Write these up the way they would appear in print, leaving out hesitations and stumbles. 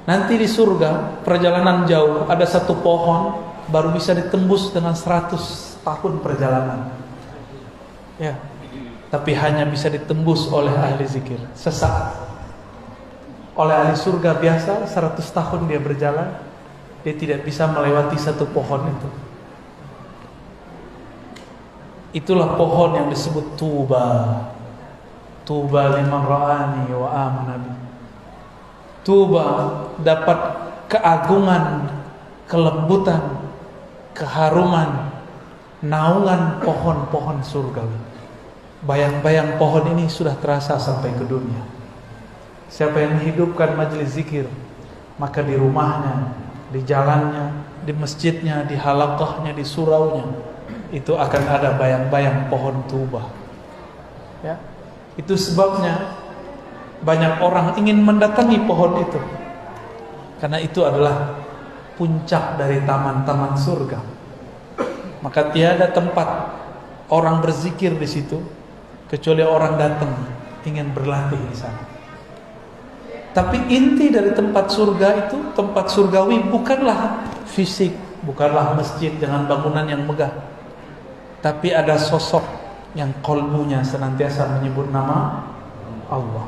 Nanti di surga perjalanan jauh, ada satu pohon baru bisa ditembus dengan 100 tahun perjalanan. Ya. Tapi hanya bisa ditembus oleh ahli zikir sesaat. Oleh ahli surga biasa 100 tahun dia berjalan, dia tidak bisa melewati satu pohon itu. Itulah pohon yang disebut Tuba. Tuba liman ra'ani wa amana bi. Tuba dapat keagungan, kelembutan, keharuman, naungan pohon-pohon surgawi. Bayang-bayang pohon ini sudah terasa sampai ke dunia. Siapa yang menghidupkan majelis zikir, maka di rumahnya, di jalannya, di masjidnya, di halaqahnya, di suraunya, itu akan ada bayang-bayang pohon tuba. Ya, itu sebabnya banyak orang ingin mendatangi pohon itu, karena itu adalah puncak dari taman-taman surga. Maka tiada tempat orang berzikir di situ kecuali orang datang ingin berlatih di sana. Tapi inti dari tempat surga itu, tempat surgawi, bukanlah fisik, bukanlah masjid dengan bangunan yang megah, tapi ada sosok yang qalbunya senantiasa menyebut nama Allah.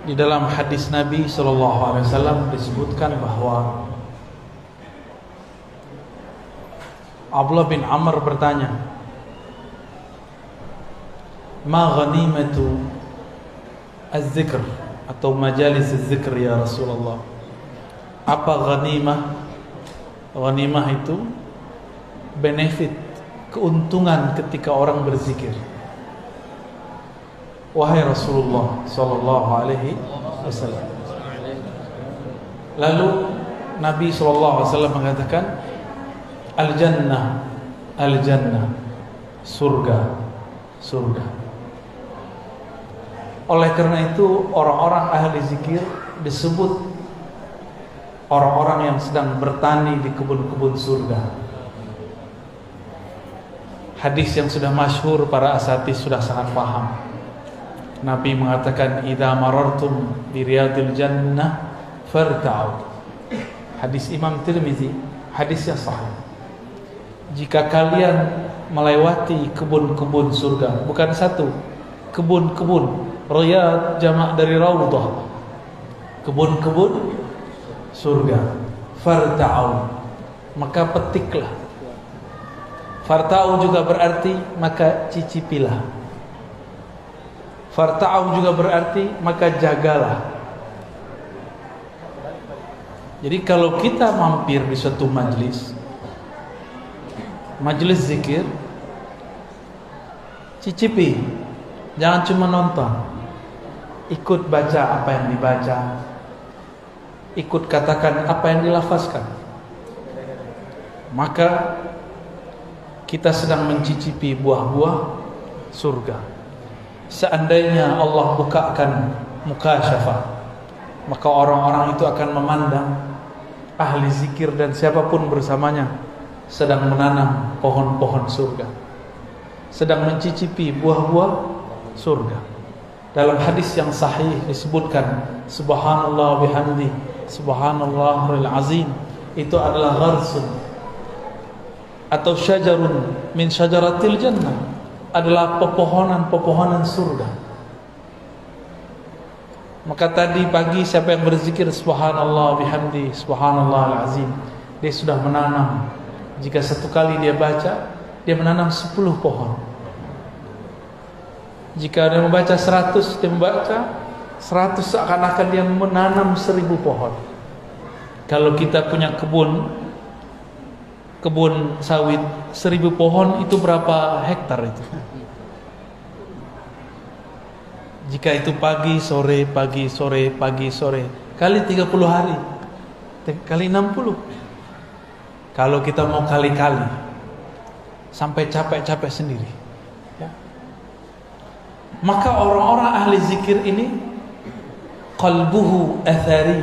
Di dalam hadis Nabi SAW disebutkan bahwa Abdullah bin Amr bertanya, "Ma ghanimatu az-zikr atau majalis az-zikr ya Rasulullah?" Apa ghanimah? Ghanimah itu benefit, keuntungan ketika orang berzikir. Wahai Rasulullah sallallahu alaihi wasallam. Lalu Nabi sallallahu alaihi wasallam mengatakan, al-jannah, al-jannah, surga, surga. Oleh karena itu orang-orang ahli zikir disebut orang-orang yang sedang bertani di kebun-kebun surga. Hadis yang sudah masyhur, para asatidz sudah sangat paham. Nabi mengatakan, idza marartum bi riyadil jannah farta'u. Hadis Imam Tirmizi, hadis yang sahih. Jika kalian melewati kebun-kebun surga, bukan satu, kebun-kebun, riyad jamak dari raudhah, kebun-kebun surga, farta'u, maka petiklah. Farta'u juga berarti maka cicipilah. Farta'u juga berarti maka jagalah. Jadi kalau kita mampir di suatu majelis zikir, cicipi, jangan cuma nonton, ikut baca apa yang dibaca, ikut katakan apa yang dilafazkan, maka kita sedang mencicipi buah-buah surga. Seandainya Allah bukakan mukasyafah, maka orang-orang itu akan memandang ahli zikir dan siapapun bersamanya sedang menanam pohon-pohon surga, sedang mencicipi buah-buah surga. Dalam hadis yang sahih disebutkan, subhanallah bihamdi, subhanallahil azim, itu adalah gharsun atau syajarun min syajaratil jannah, adalah pepohonan-pepohonan surga. Maka tadi pagi siapa yang berzikir subhanallah bihamdi, subhanallahil azim, dia sudah menanam. Jika satu kali dia baca, dia menanam 10 pohon. Jika dia membaca 100, dia membaca 100, seakan-akan dia menanam 1000 pohon. Kalau kita punya kebun sawit 1000 pohon, itu berapa hektar itu? Jika itu pagi sore pagi sore pagi sore kali 30 hari kali 60. Kalau kita mau kali-kali sampai capek-capek sendiri, ya. Maka orang-orang ahli zikir ini qalbuhu athari,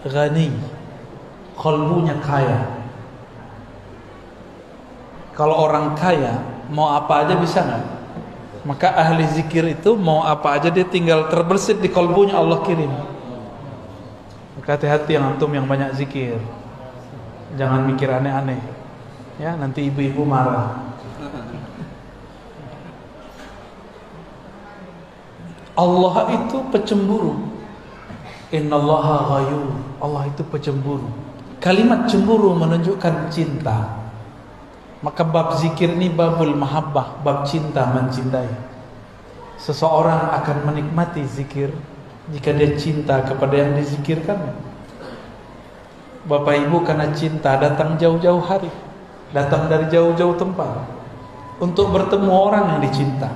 ghani, qalbunya kaya. Kalau orang kaya mau apa aja bisa nggak? Maka ahli zikir itu mau apa aja dia tinggal terbersit di qalbunya, Allah kirim. Maka hati-hati yang antum yang banyak zikir, jangan mikir aneh-aneh ya, nanti ibu-ibu marah. Allah itu pecemburu. Innallaha ghayur. Allah itu pecemburu. Kalimat cemburu menunjukkan cinta. Maka bab zikir ini babul mahabbah, bab cinta, mencintai. Seseorang akan menikmati zikir jika dia cinta kepada yang dizikirkan. Bapak Ibu karena cinta datang jauh-jauh hari, datang dari jauh-jauh tempat untuk bertemu orang yang dicinta.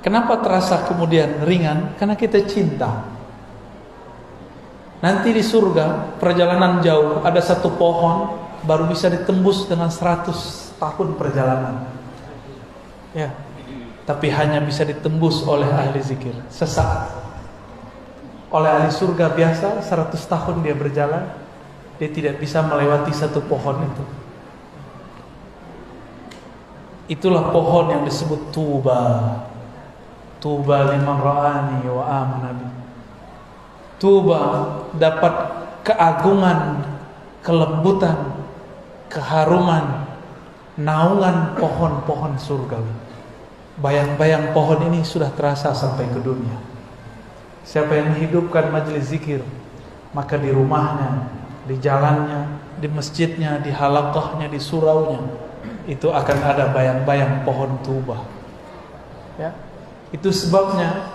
Kenapa terasa kemudian ringan? Karena kita cinta. Nanti di surga perjalanan jauh, ada satu pohon baru bisa ditembus dengan 100 tahun perjalanan. Ya. Tapi hanya bisa ditembus oleh ahli zikir sesaat. Oleh ahli surga biasa 100 tahun dia berjalan, dia tidak bisa melewati satu pohon itu. Itulah pohon yang disebut tuba. Tuba liman ra'ani wa amana bi. Tuba dapat keagungan, kelembutan, keharuman, naungan pohon-pohon surgawi. Bayang-bayang pohon ini sudah terasa sampai ke dunia. Siapa yang menghidupkan majelis zikir, maka di rumahnya, di jalannya, di masjidnya, di halaqahnya, di suraunya, itu akan ada bayang-bayang pohon tuba. Ya. Itu sebabnya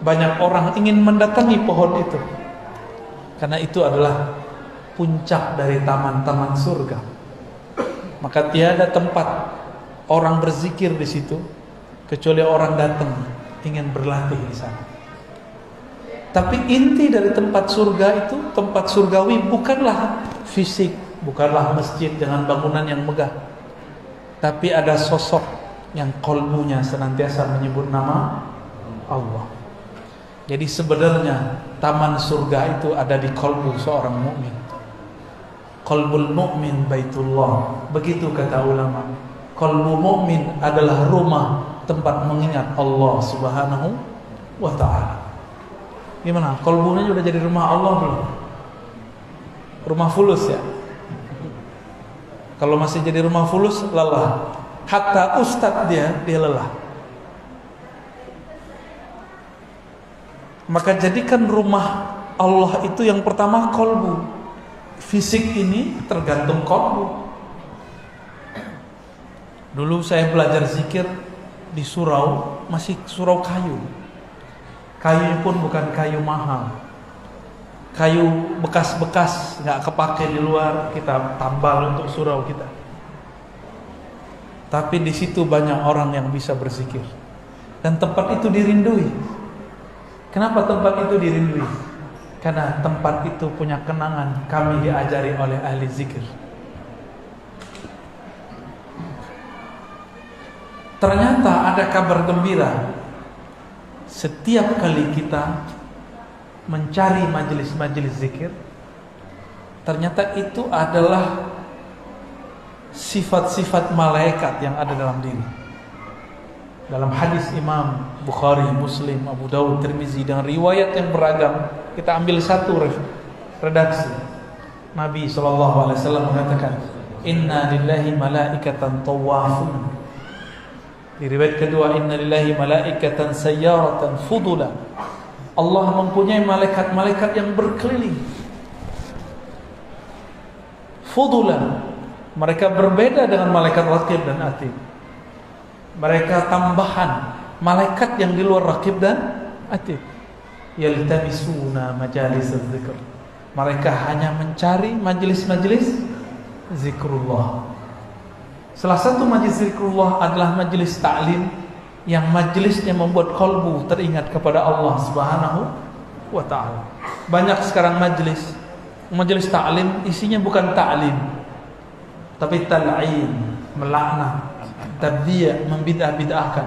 banyak orang ingin mendatangi pohon itu, karena itu adalah puncak dari taman-taman surga. Maka tiada tempat orang berzikir di situ kecuali orang datang ingin berlatih di sana. Tapi inti dari tempat surga itu, tempat surgawi, bukanlah fisik, bukanlah masjid dengan bangunan yang megah, tapi ada sosok yang qalbunya senantiasa menyebut nama Allah. Jadi sebenarnya taman surga itu ada di qalbu seorang mukmin. Qalbul mu'min baitullah. Begitu kata ulama. Qalbu mu'min adalah rumah tempat mengingat Allah Subhanahu wa ta'ala. Gimana? Qalbunya sudah jadi rumah Allah belum? Rumah fulus ya? Kalau masih jadi rumah fulus, lelah. Hatta ustadz dia lelah. Maka jadikan rumah Allah itu yang pertama qalbu. Fisik ini tergantung qalbu. Dulu saya belajar zikir di surau, masih surau kayu. Kayunya pun bukan kayu mahal. Kayu bekas-bekas, nggak kepake di luar, kita tambal untuk surau kita. Tapi di situ banyak orang yang bisa berzikir, dan tempat itu dirindui. Kenapa tempat itu dirindui? Karena tempat itu punya kenangan kami diajari oleh ahli zikir. Ternyata ada kabar gembira. Setiap kali kita mencari majelis-majelis zikir, ternyata itu adalah sifat-sifat malaikat yang ada dalam diri. Dalam hadis Imam Bukhari, Muslim, Abu Dawud, Tirmizi dengan riwayat yang beragam, kita ambil satu redaksi. Nabi SAW mengatakan, Inna lillahi malaikatan tawafun. Di riwayat kedua, Inna lillahi malaikatan sayyaratan fudula. Allah mempunyai malaikat-malaikat yang berkeliling. Fudula. Mereka berbeda dengan malaikat raqib dan atid. Mereka tambahan malaikat yang di luar raqib dan atid. Yaltamisuna majalis dzikr. Mereka hanya mencari majelis-majelis zikrullah. Salah satu majelis zikrullah adalah majelis ta'lim, yang majelisnya membuat kalbu teringat kepada Allah Subhanahu wa ta'ala. Banyak sekarang majelis ta'lim isinya bukan ta'lim, tapi tal'in, melaknat, tabdiya, membidah-bidahkan,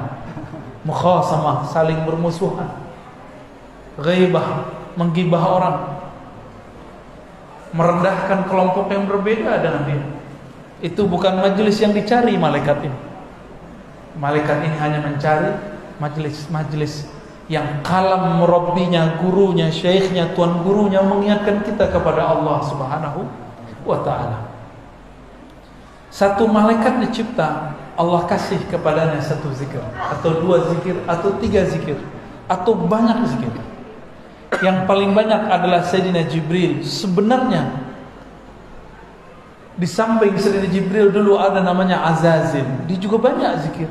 mukhasamah, saling bermusuhan, ghaibah, menggibah orang. merendahkan kelompok yang berbeda dengan dia. Itu bukan majelis yang dicari malaikat ini. Malaikat ini hanya mencari majelis yang kalam murabbinya, gurunya, syekhnya, tuan gurunya mengingatkan kita kepada Allah Subhanahu wa ta'ala. Satu malaikat dicipta, Allah kasih kepadanya satu zikir, atau dua zikir, atau tiga zikir, atau banyak zikir. Yang paling banyak adalah Sayyidina Jibril. Sebenarnya di samping Sayyidina Jibril dulu ada namanya Azazil, dia juga banyak zikir.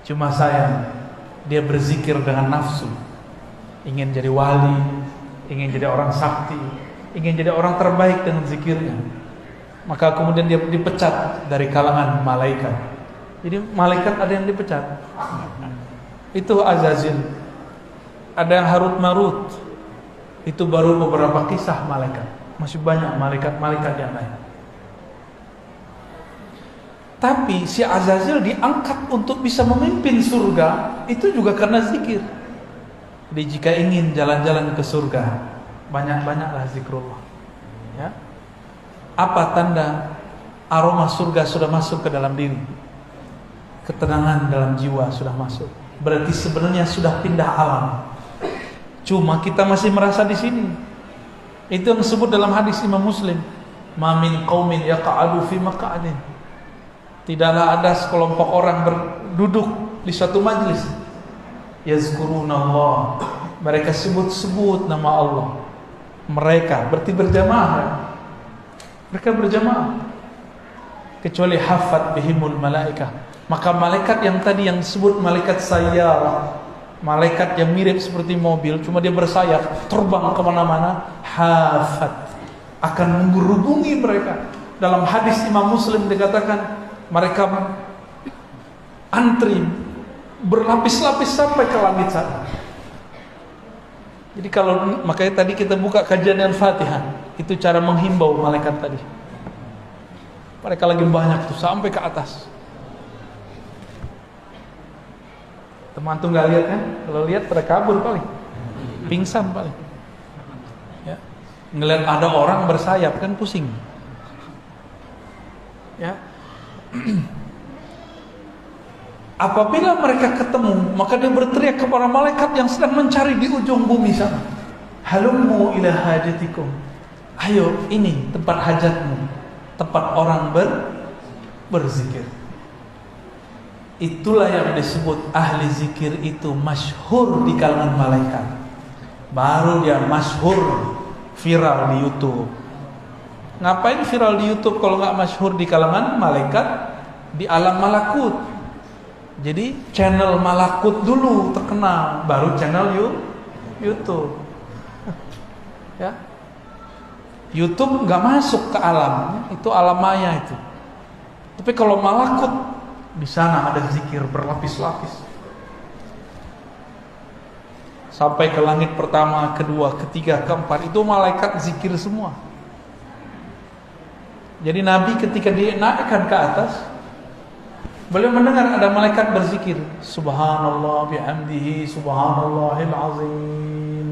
Cuma sayang, dia berzikir dengan nafsu, ingin jadi wali, ingin jadi orang sakti, ingin jadi orang terbaik dengan zikirnya. Maka kemudian dia dipecat dari kalangan malaikat. Jadi malaikat ada yang dipecat. Itu Azazil. Ada yang Harut Marut. Itu baru beberapa kisah malaikat. Masih banyak malaikat-malaikat yang lain. Tapi si Azazil diangkat untuk bisa memimpin surga, itu juga karena zikir. Jadi jika ingin jalan-jalan ke surga, banyak-banyaklah zikrullah. Ya. Apa tanda aroma surga sudah masuk ke dalam diri? Ketenangan dalam jiwa sudah masuk. Berarti sebenarnya sudah pindah alam. Cuma kita masih merasa di sini. Itu yang disebut dalam hadis Imam Muslim, "Ma min qaumin yaq'adu fi maq'adin." Tidaklah ada sekelompok orang berduduk di suatu majlis, yazkurunallah, mereka sebut-sebut nama Allah. Mereka berarti berjamaah. Mereka berjamaah. Kecuali hafat bihimul malaikah. Maka malaikat yang tadi yang disebut malaikat sayyarah, malaikat yang mirip seperti mobil, cuma dia bersayap, terbang kemana-mana, hafat, akan menghubungi mereka. Dalam hadis Imam Muslim dikatakan, mereka antri berlapis-lapis sampai ke langit sana. Jadi kalau makanya tadi kita buka kajian yang Fatihah, itu cara menghimbau malaikat tadi. Mereka lagi banyak tuh sampai ke atas. Teman tuh nggak lihat kan? Kalau lihat pada kabur paling, pingsan paling. Ya. Ngelihat ada orang bersayap kan pusing. Ya. Apabila mereka ketemu, maka dia berteriak kepada malaikat yang sedang mencari di ujung bumi sana, halummu ila hajatikum, ayo ini tempat hajatmu, tempat orang berzikir. Itulah yang disebut ahli zikir itu masyhur di kalangan malaikat. Baru dia masyhur, viral di YouTube. Ngapain viral di YouTube kalau nggak masyhur di kalangan malaikat di alam malakut? Jadi channel malakut dulu terkenal, baru channel YouTube. Ya, YouTube nggak masuk ke alam, itu alam maya itu. Tapi kalau malakut, di sana ada zikir berlapis-lapis. Sampai ke langit pertama, kedua, ketiga, keempat, itu malaikat zikir semua. Jadi Nabi ketika dinaikkan ke atas, beliau mendengar ada malaikat berzikir, Subhanallah bihamdihi, Subhanallahil azim.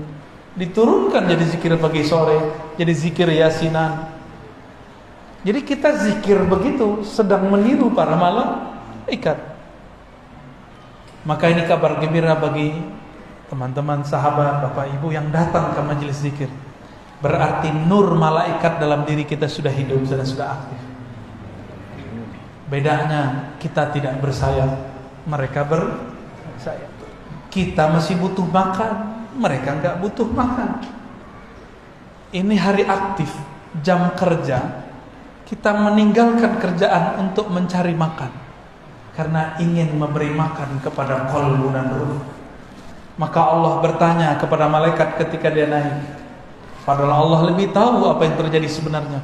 Diturunkan jadi zikir pagi sore, jadi zikir yasinan. Jadi kita zikir begitu sedang meniru para malaikat. Maka ini kabar gembira bagi teman-teman sahabat, Bapak Ibu yang datang ke majelis zikir. Berarti nur malaikat dalam diri kita sudah hidup dan sudah aktif. Bedanya kita tidak bersayap, mereka bersayap. Kita masih butuh makan, mereka enggak butuh makan. Ini hari aktif, jam kerja. Kita meninggalkan kerjaan untuk mencari makan karena ingin memberi makan kepada qalbu dan ruh. Maka Allah bertanya kepada malaikat ketika dia naik. Padahal Allah lebih tahu apa yang terjadi sebenarnya.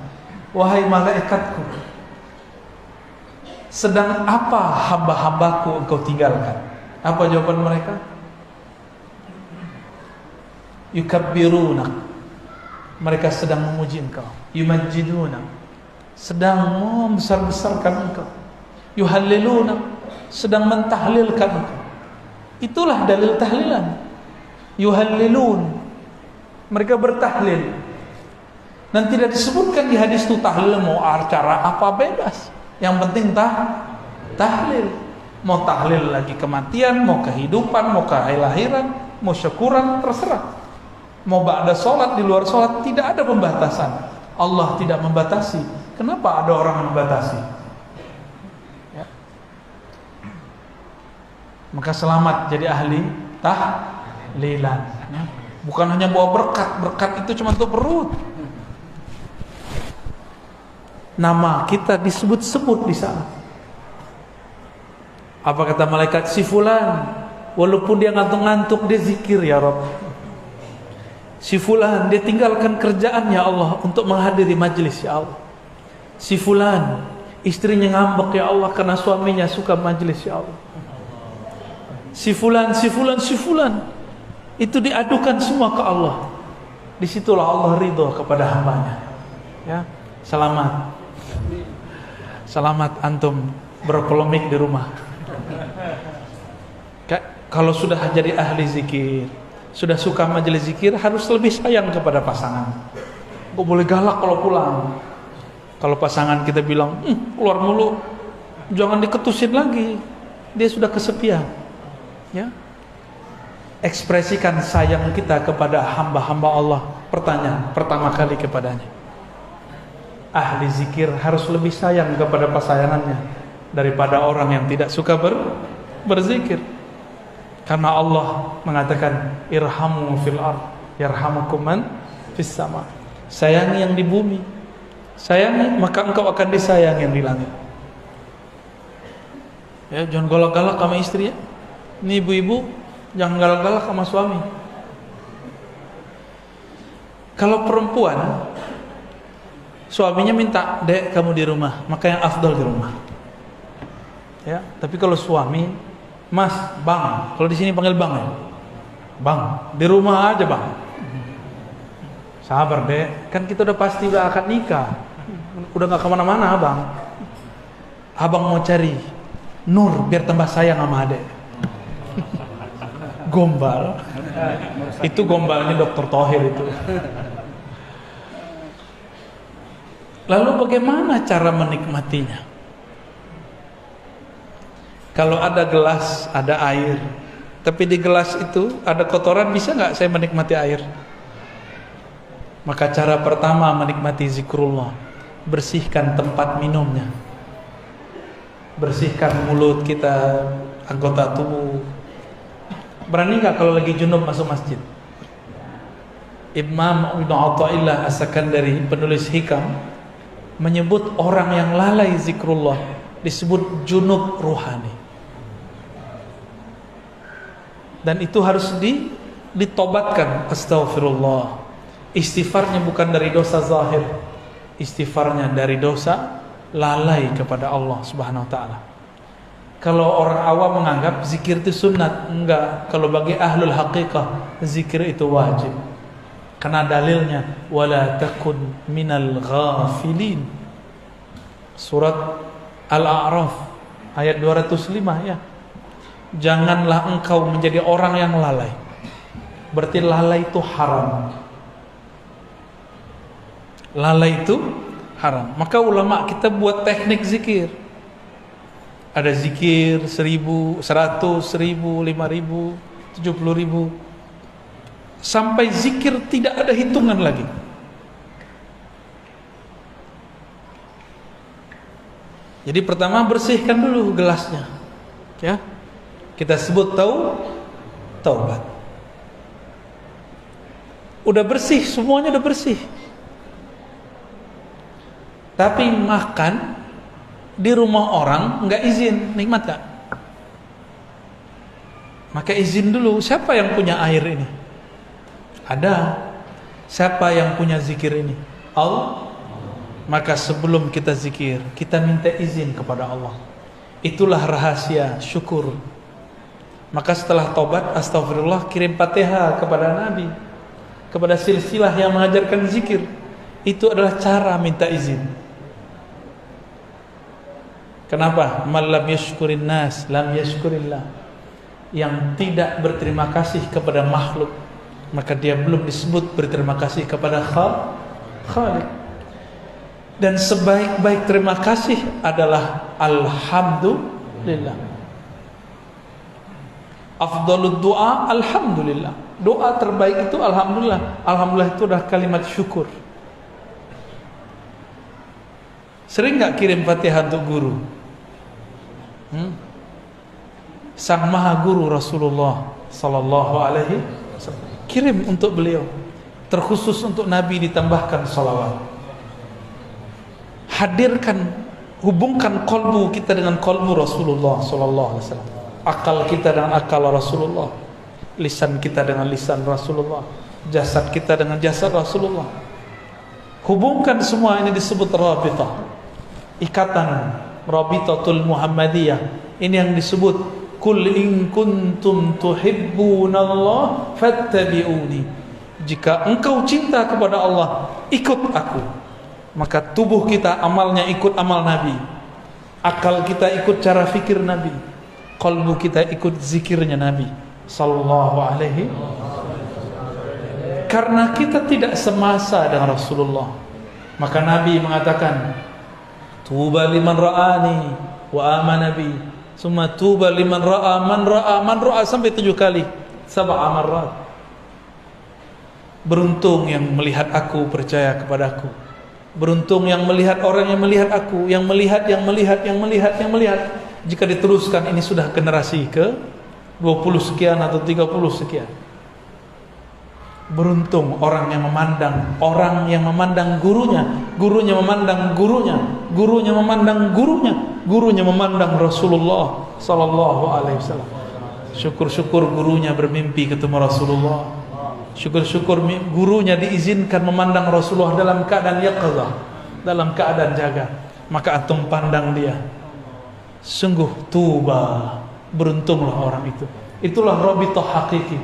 Wahai malaikatku, sedang apa hamba-hambaku engkau tinggalkan? Apa jawaban mereka? Yukabbirunak, mereka sedang memuji engkau. Yumajjidunak, sedang membesar-besarkan engkau. Yuhallilunak, sedang mentahlilkan engkau. Itulah dalil tahlilan. Yuhallilun, mereka bertahlil. Dan tidak disebutkan di hadis itu tahlil mau acara apa bebas. Yang penting tahlil. Mau tahlil lagi kematian, mau kehidupan, mau kelahiran, mau syukuran, terserah. Mau ba'da sholat, di luar sholat, tidak ada pembatasan. Allah tidak membatasi. Kenapa ada orang yang membatasi? Ya. Maka selamat jadi ahli tahlilan. Ya. Bukan hanya bawa berkat itu cuma untuk perut. Nama kita disebut-sebut di sana. Apa kata malaikat? Si fulan, walaupun dia ngantuk-ngantuk, dia zikir ya Rabb. Si fulan, dia tinggalkan kerjaan ya Allah untuk menghadiri majlis ya Allah. Si fulan, istrinya ngambek ya Allah karena suaminya suka majlis ya Allah. Si fulan, itu diadukan semua ke Allah. Disitulah Allah ridho kepada hambanya. Ya, selamat antum berpolemik di rumah. Kalau sudah jadi ahli zikir, sudah suka majelis zikir, harus lebih sayang kepada pasangan. Gak boleh galak kalau pulang. Kalau pasangan kita bilang, keluar mulu, jangan diketusin lagi. Dia sudah kesepian. Ya, ekspresikan sayang kita kepada hamba-hamba Allah. Pertanyaan pertama kali kepadanya. Ahli zikir harus lebih sayang kepada pasangannya daripada orang yang tidak suka berzikir. Karena Allah mengatakan irhamu fil ard yarhamukum man fis sama. Sayangi yang di bumi, sayangi maka engkau akan disayang yang di langit. Ya, jangan galak-galak sama istri ya. Ini ibu-ibu jangan galak-galak sama suami. Kalau perempuan suaminya minta, "Dek, kamu di rumah," maka yang afdal di rumah. Ya, tapi kalau suami, "Mas, Bang," kalau di sini panggil Bang ya. "Bang, di rumah aja, Bang." Sabar, Dek, kan kita udah pasti udah akan nikah. Udah gak kemana-mana, Abang. Abang mau cari Nur biar tambah sayang sama Adek. Gombal. Itu gombalnya Dr. Thohir itu. Lalu bagaimana cara menikmatinya? Kalau ada gelas, ada air, tapi di gelas itu ada kotoran, bisa nggak saya menikmati air? Maka cara pertama menikmati zikrullah, bersihkan tempat minumnya, bersihkan mulut kita, anggota tubuh. Berani nggak kalau lagi junub masuk masjid? Imam Ibnu Athaillah As-Sakandari, penulis hikam, menyebut orang yang lalai zikrullah disebut junub ruhani. Dan itu harus ditobatkan. Astaghfirullah. Istighfarnya bukan dari dosa zahir, istighfarnya dari dosa lalai kepada Allah Subhanahu wa taala. Kalau orang awam menganggap zikir itu sunat, enggak. Kalau bagi ahlul haqiqah, zikir itu wajib. Karena dalilnya wala takun minal ghafilin. Surat Al-A'raf ayat 205 ya. Janganlah engkau menjadi orang yang lalai. Berarti lalai itu haram. Lalai itu haram. Maka ulama kita buat teknik zikir. Ada zikir 1000, 100, 1000, 5000, 70000. Sampai zikir tidak ada hitungan lagi. Jadi pertama bersihkan dulu gelasnya. Ya. Kita sebut taubat. Udah bersih, semuanya udah bersih. Tapi makan di rumah orang nggak izin, nikmat gak? Maka izin dulu, siapa yang punya air ini? Ada. Siapa yang punya zikir ini? Allah. Maka sebelum kita zikir, kita minta izin kepada Allah. Itulah rahasia syukur. Maka setelah tobat, astagfirullah, kirim Fatihah kepada Nabi, kepada silsilah yang mengajarkan zikir. Itu adalah cara minta izin. Kenapa? Man lam yashkurin nas lam yashkurillah. Yang tidak berterima kasih kepada makhluk, maka dia belum disebut berterima kasih kepada Khaliq. Dan sebaik-baik terima kasih adalah alhamdulillah. Afdalud doa alhamdulillah. Doa terbaik itu alhamdulillah. Alhamdulillah itu adalah kalimat syukur. Sering gak kirim Fatihah untuk guru? Sang Maha Guru Rasulullah sallallahu alaihi wasallam, kirim untuk beliau. Terkhusus untuk Nabi ditambahkan salawat. Hadirkan, hubungkan kolbu kita dengan kolbu Rasulullah sallallahu alaihi wasallam. Akal kita dengan akal Rasulullah, lisan kita dengan lisan Rasulullah, jasad kita dengan jasad Rasulullah. Hubungkan semua ini disebut rabitah, ikatan Rabitatul Muhammadiyah. Ini yang disebut kul in kuntum tuhibbunallah fattabi'uni. Jika engkau cinta kepada Allah, ikut aku. Maka tubuh kita amalnya ikut amal Nabi, akal kita ikut cara fikir Nabi, qalbu kita ikut zikirnya Nabi sallallahu alaihi. Karena kita tidak semasa dengan Rasulullah, maka Nabi mengatakan tuba liman ra'ani wa amana bi, summa tuba liman ra'a man ra'a sampai 7 kali, 7 marrat. Beruntung yang melihat aku, percaya kepadaku. Beruntung yang melihat orang yang melihat aku, yang melihat. Jika diteruskan ini sudah generasi ke 20 sekian atau 30 sekian. Beruntung orang yang memandang gurunya, gurunya memandang gurunya, gurunya memandang gurunya, gurunya memandang Rasulullah sallallahu alaihi wasallam. Syukur-syukur gurunya bermimpi ketemu Rasulullah. Syukur-syukur gurunya diizinkan memandang Rasulullah dalam keadaan yaqظah, dalam keadaan jaga. Maka antum pandang dia. Sungguh tuba, beruntunglah orang itu. Itulah rabithah hakiki.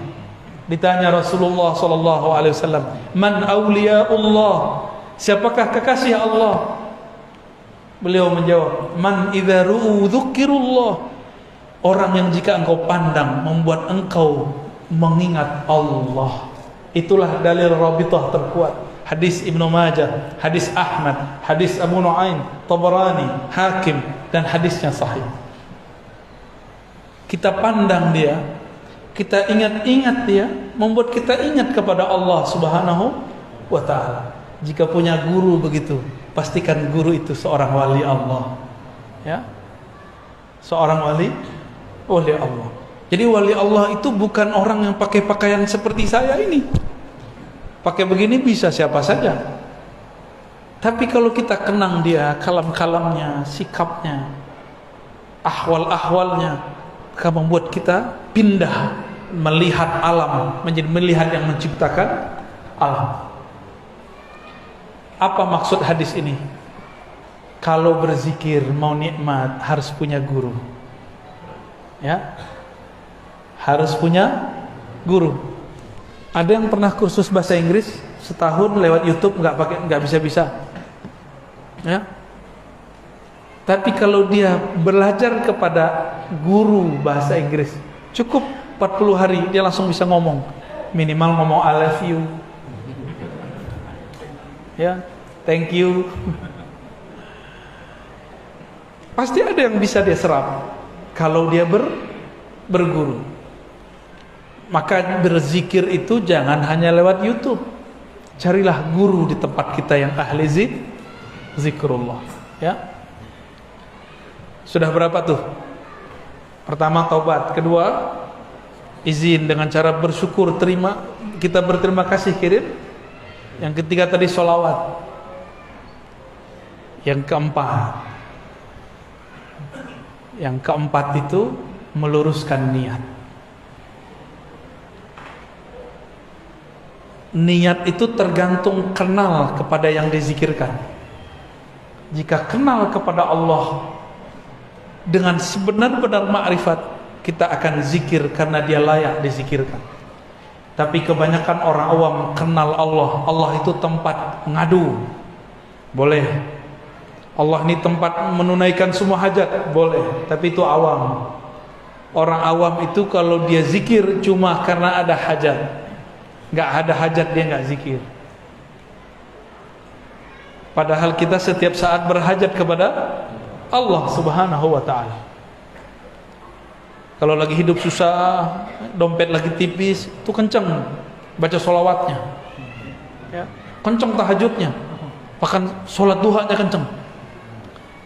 Ditanya Rasulullah sallallahu alaihi wasallam, "Man auliyaullah?" Siapakah kekasih Allah? Beliau menjawab, "Man idza ru'u dzukirullah." Orang yang jika engkau pandang membuat engkau mengingat Allah. Itulah dalil rabithah terkuat. Hadis Ibnu Majah, hadis Ahmad, hadis Abu Nuaim, Tabarani, Hakim, dan hadisnya sahih. Kita pandang dia, kita ingat-ingat dia, membuat kita ingat kepada Allah Subhanahu wa ta'ala. Jika punya guru begitu, pastikan guru itu seorang wali Allah. Ya, seorang wali Allah. Jadi wali Allah itu bukan orang yang pakai pakaian seperti saya ini. Pakai begini bisa siapa saja. Tapi kalau kita kenang dia, kalam-kalamnya, sikapnya, ahwal-ahwalnya, akan membuat kita pindah melihat alam, menjadi melihat yang menciptakan alam. Apa maksud hadis ini? Kalau berzikir mau nikmat harus punya guru. Ya. Harus punya guru. Ada yang pernah kursus bahasa Inggris setahun lewat YouTube nggak bisa. Ya. Tapi kalau dia belajar kepada guru bahasa Inggris, cukup 40 hari dia langsung bisa ngomong. Minimal ngomong I love you. Ya, thank you. Pasti ada yang bisa dia serap kalau dia berguru. Maka berzikir itu jangan hanya lewat YouTube. Carilah guru di tempat kita yang ahli zikrullah. Ya. Sudah berapa tuh? Pertama taubat, kedua izin dengan cara bersyukur, terima, kita berterima kasih, kirim. Yang ketiga tadi sholawat. Yang keempat itu meluruskan niat. Niat itu tergantung kenal kepada yang dizikirkan. Jika kenal kepada Allah dengan sebenar-benar ma'rifat, kita akan zikir karena dia layak dizikirkan. Tapi kebanyakan orang awam kenal Allah, Allah itu tempat ngadu, boleh. Allah ini tempat menunaikan semua hajat, boleh. Tapi itu awam. Orang awam itu kalau dia zikir cuma karena ada hajat. Nggak ada hajat dia nggak zikir. Padahal kita setiap saat berhajat kepada Allah Subhanahu wa ta'ala. Kalau lagi hidup susah, dompet lagi tipis, itu kenceng baca sholawatnya, ya, kenceng tahajudnya, bahkan sholat duhanya kenceng.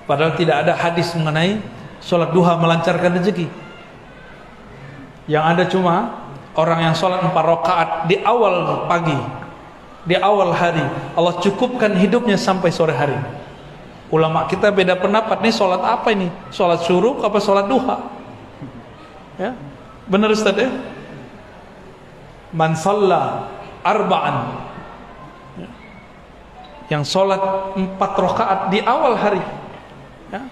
Padahal tidak ada hadis mengenai sholat duha melancarkan rezeki. Yang ada cuma orang yang sholat 4 rakaat di awal pagi, di awal hari, Allah cukupkan hidupnya sampai sore hari. Ulama kita beda pendapat, nih sholat apa ini? Sholat syuruk apa sholat duha? Ya, benar Ustaz ya? Man shalla arba'an, ya, yang sholat 4 rakaat di awal hari, ya,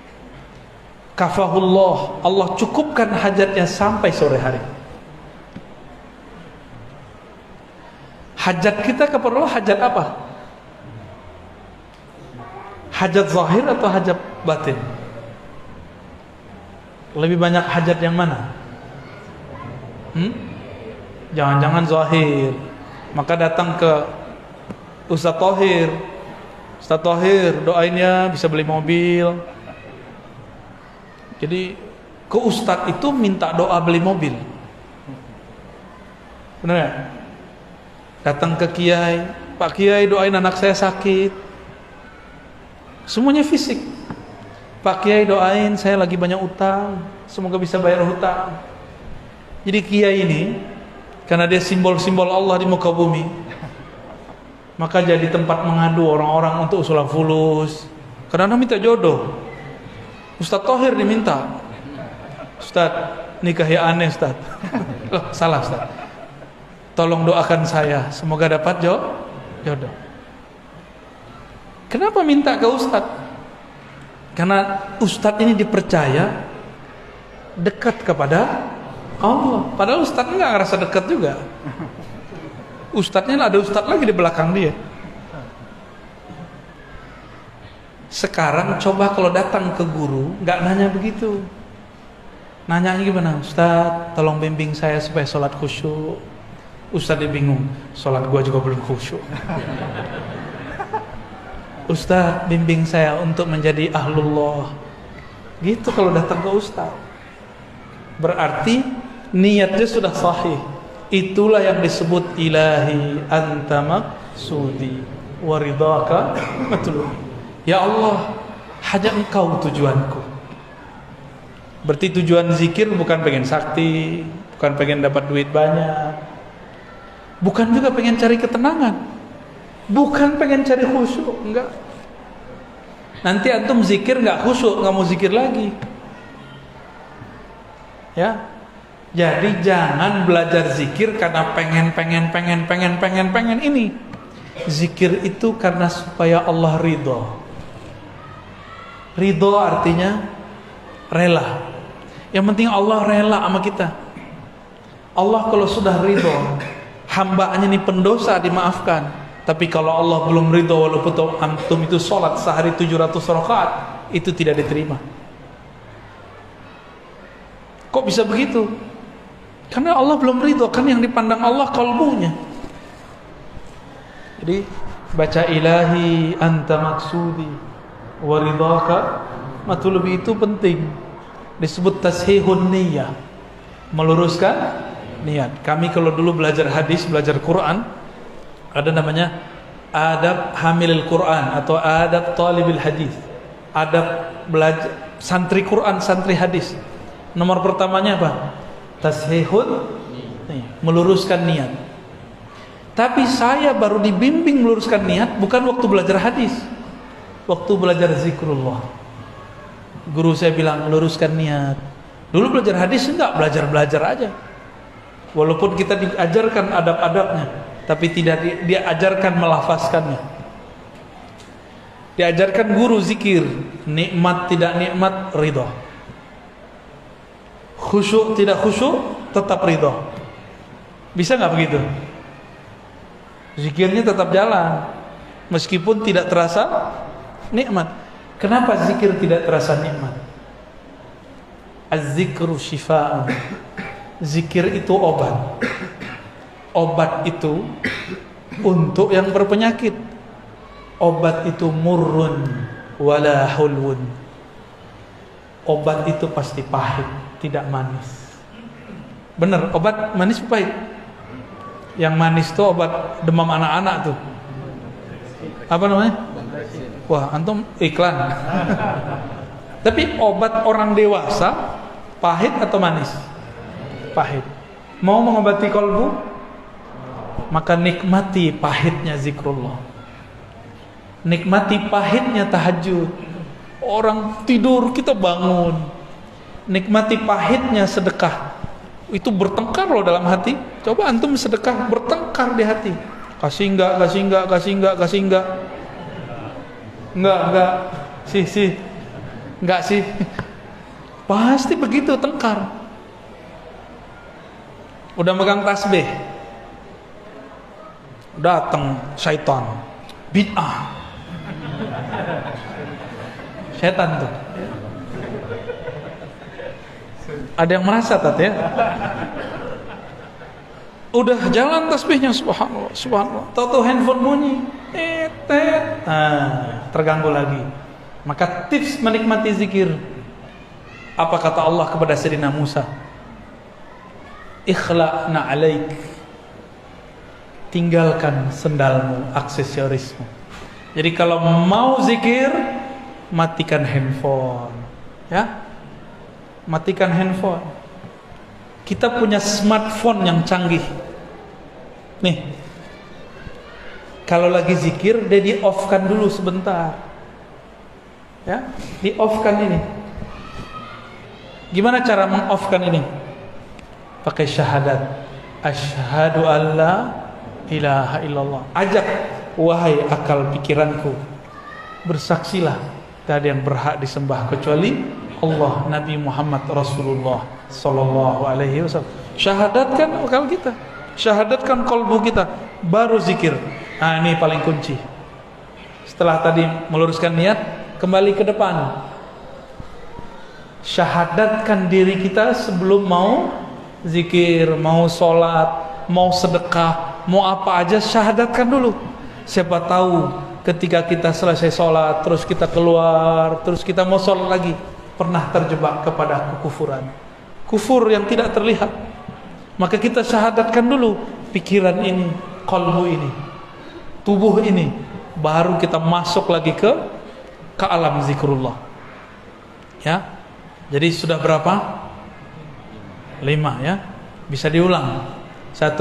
kafahullah, Allah cukupkan hajatnya sampai sore hari. Hajat kita keperluan hajat apa? Hajat zahir atau hajat batin? Lebih banyak hajat yang mana? Jangan-jangan zahir, maka datang ke Ustaz Thohir. Ustaz Thohir, doainnya bisa beli mobil. Jadi ke Ustadz itu minta doa beli mobil. Benar ya? Datang ke Kiai, Pak Kiai doain anak saya sakit. Semuanya fisik. Pak Kiai doain saya lagi banyak utang, semoga bisa bayar hutang. Jadi Kiai ini, karena dia simbol-simbol Allah di muka bumi, maka jadi tempat mengadu orang-orang untuk usulan fulus. Kadang-kadang minta jodoh. Ustaz Thohir diminta, Ustaz nikah ya aneh Ustaz. Loh, salah Ustaz, tolong doakan saya semoga dapat jodoh. Kenapa minta ke Ustaz? Karena Ustaz ini dipercaya dekat kepada Allah. Padahal Ustaz nggak ngerasa dekat juga. Ustaznya ada Ustaz lagi di belakang dia. Sekarang coba kalau datang ke guru, nggak nanya begitu. Nanyanya gimana? Ustaz, tolong bimbing saya supaya sholat khusyuk. Ustaz dia bingung, sholat gua juga belum khusyuk. Ustaz, bimbing saya untuk menjadi ahlullah. Gitu kalau datang ke Ustaz. Berarti niatnya sudah sahih. Itulah yang disebut ilahi anta maqsudi wa ridhaka matlubi. Ya Allah, hanya Engkau tujuanku. Berarti tujuan zikir bukan pengen sakti, bukan pengen dapat duit banyak, bukan juga pengen cari ketenangan, bukan pengen cari khusyuk, enggak. Nanti antum zikir enggak khusyuk, enggak mau zikir lagi. Ya. Jadi jangan belajar zikir karena pengen ini. Zikir itu karena supaya Allah ridho. Ridho artinya rela. Yang penting Allah rela sama kita. Allah kalau sudah ridho, hambanya ini pendosa dimaafkan. Tapi kalau Allah belum ridho, walaupun antum itu sholat sehari 700 rakaat, itu tidak diterima. Kok bisa begitu? Karena Allah belum ridho, kan yang dipandang Allah kalbunya. Jadi baca ilahi anta maksudi wa ridhaka matlubi itu penting. Disebut tashihun niyyah, meluruskan niat. Kami kalau dulu belajar hadis, belajar Quran, ada namanya adab hamilil Quran atau adab talibil hadis. Adab belajar santri Quran, santri hadis. Nomor pertamanya apa? Tashihun, meluruskan niat. Tapi saya baru dibimbing meluruskan niat bukan waktu belajar hadis, waktu belajar zikrullah. Guru saya bilang meluruskan niat. Dulu belajar hadis enggak, belajar aja. Walaupun kita diajarkan adab-adabnya, tapi tidak diajarkan melafazkannya. Diajarkan guru zikir, nikmat tidak nikmat ridho, khusyuk tidak khusyuk tetap ridho. Bisa nggak begitu? Zikirnya tetap jalan meskipun tidak terasa nikmat. Kenapa zikir tidak terasa nikmat? Az-zikru syifa'un. Zikir itu obat. Obat itu untuk yang berpenyakit. obat itu murrun wala hulwun. Obat itu pasti pahit, tidak manis. Bener, obat manis pahit. Yang manis tuh obat demam anak-anak tuh. Apa namanya? Wah, antum iklan. Tapi obat orang dewasa pahit atau manis? Pahit. Mau mengobati kolbu? Maka nikmati pahitnya zikrullah. Nikmati pahitnya tahajud. Orang tidur kita bangun. Nikmati pahitnya sedekah. Itu bertengkar loh dalam hati. Coba antum sedekah, bertengkar di hati. Kasih enggak, kasih enggak, kasih enggak, kasih enggak. Enggak. Sih. Enggak sih. Pasti begitu, tengkar. Udah megang tasbih, datang syaitan, bid'ah. Syaitan tuh. Ada yang merasa tadi ya? Udah jalan tasbihnya, subhanallah, subhanallah. Tahu-tahu handphone bunyi, terganggu lagi. Maka tips menikmati zikir. Apa kata Allah kepada Sayyidina Musa? Ikhla'na alaik. Tinggalkan sendalmu, aksesorismu. Jadi kalau mau zikir, matikan handphone. Ya, matikan handphone. Kita punya smartphone yang canggih. Nih, kalau lagi zikir, dia di off-kan dulu sebentar. Ya, di off-kan ini. Gimana cara meng-off-kan ini? Pakai syahadat. Asyhadu alla ilaha illallah. Ajak, wahai akal pikiranku, bersaksilah tak ada yang berhak disembah kecuali Allah, Nabi Muhammad Rasulullah sallallahu alaihi wasallam. Syahadatkan akal kita, syahadatkan kalbu kita, baru zikir. Nah, ini paling kunci. Setelah tadi meluruskan niat, kembali ke depan. Syahadatkan diri kita sebelum mau zikir, mau sholat, mau sedekah, mau apa aja, syahadatkan dulu. Siapa tahu ketika kita selesai sholat, terus kita keluar, terus kita mau sholat lagi, pernah terjebak kepada kekufuran, kufur yang tidak terlihat. Maka kita syahadatkan dulu pikiran ini, qalbu ini, tubuh ini, baru kita masuk lagi ke alam zikrullah. Ya, jadi sudah berapa? 5 ya. Bisa diulang. 1,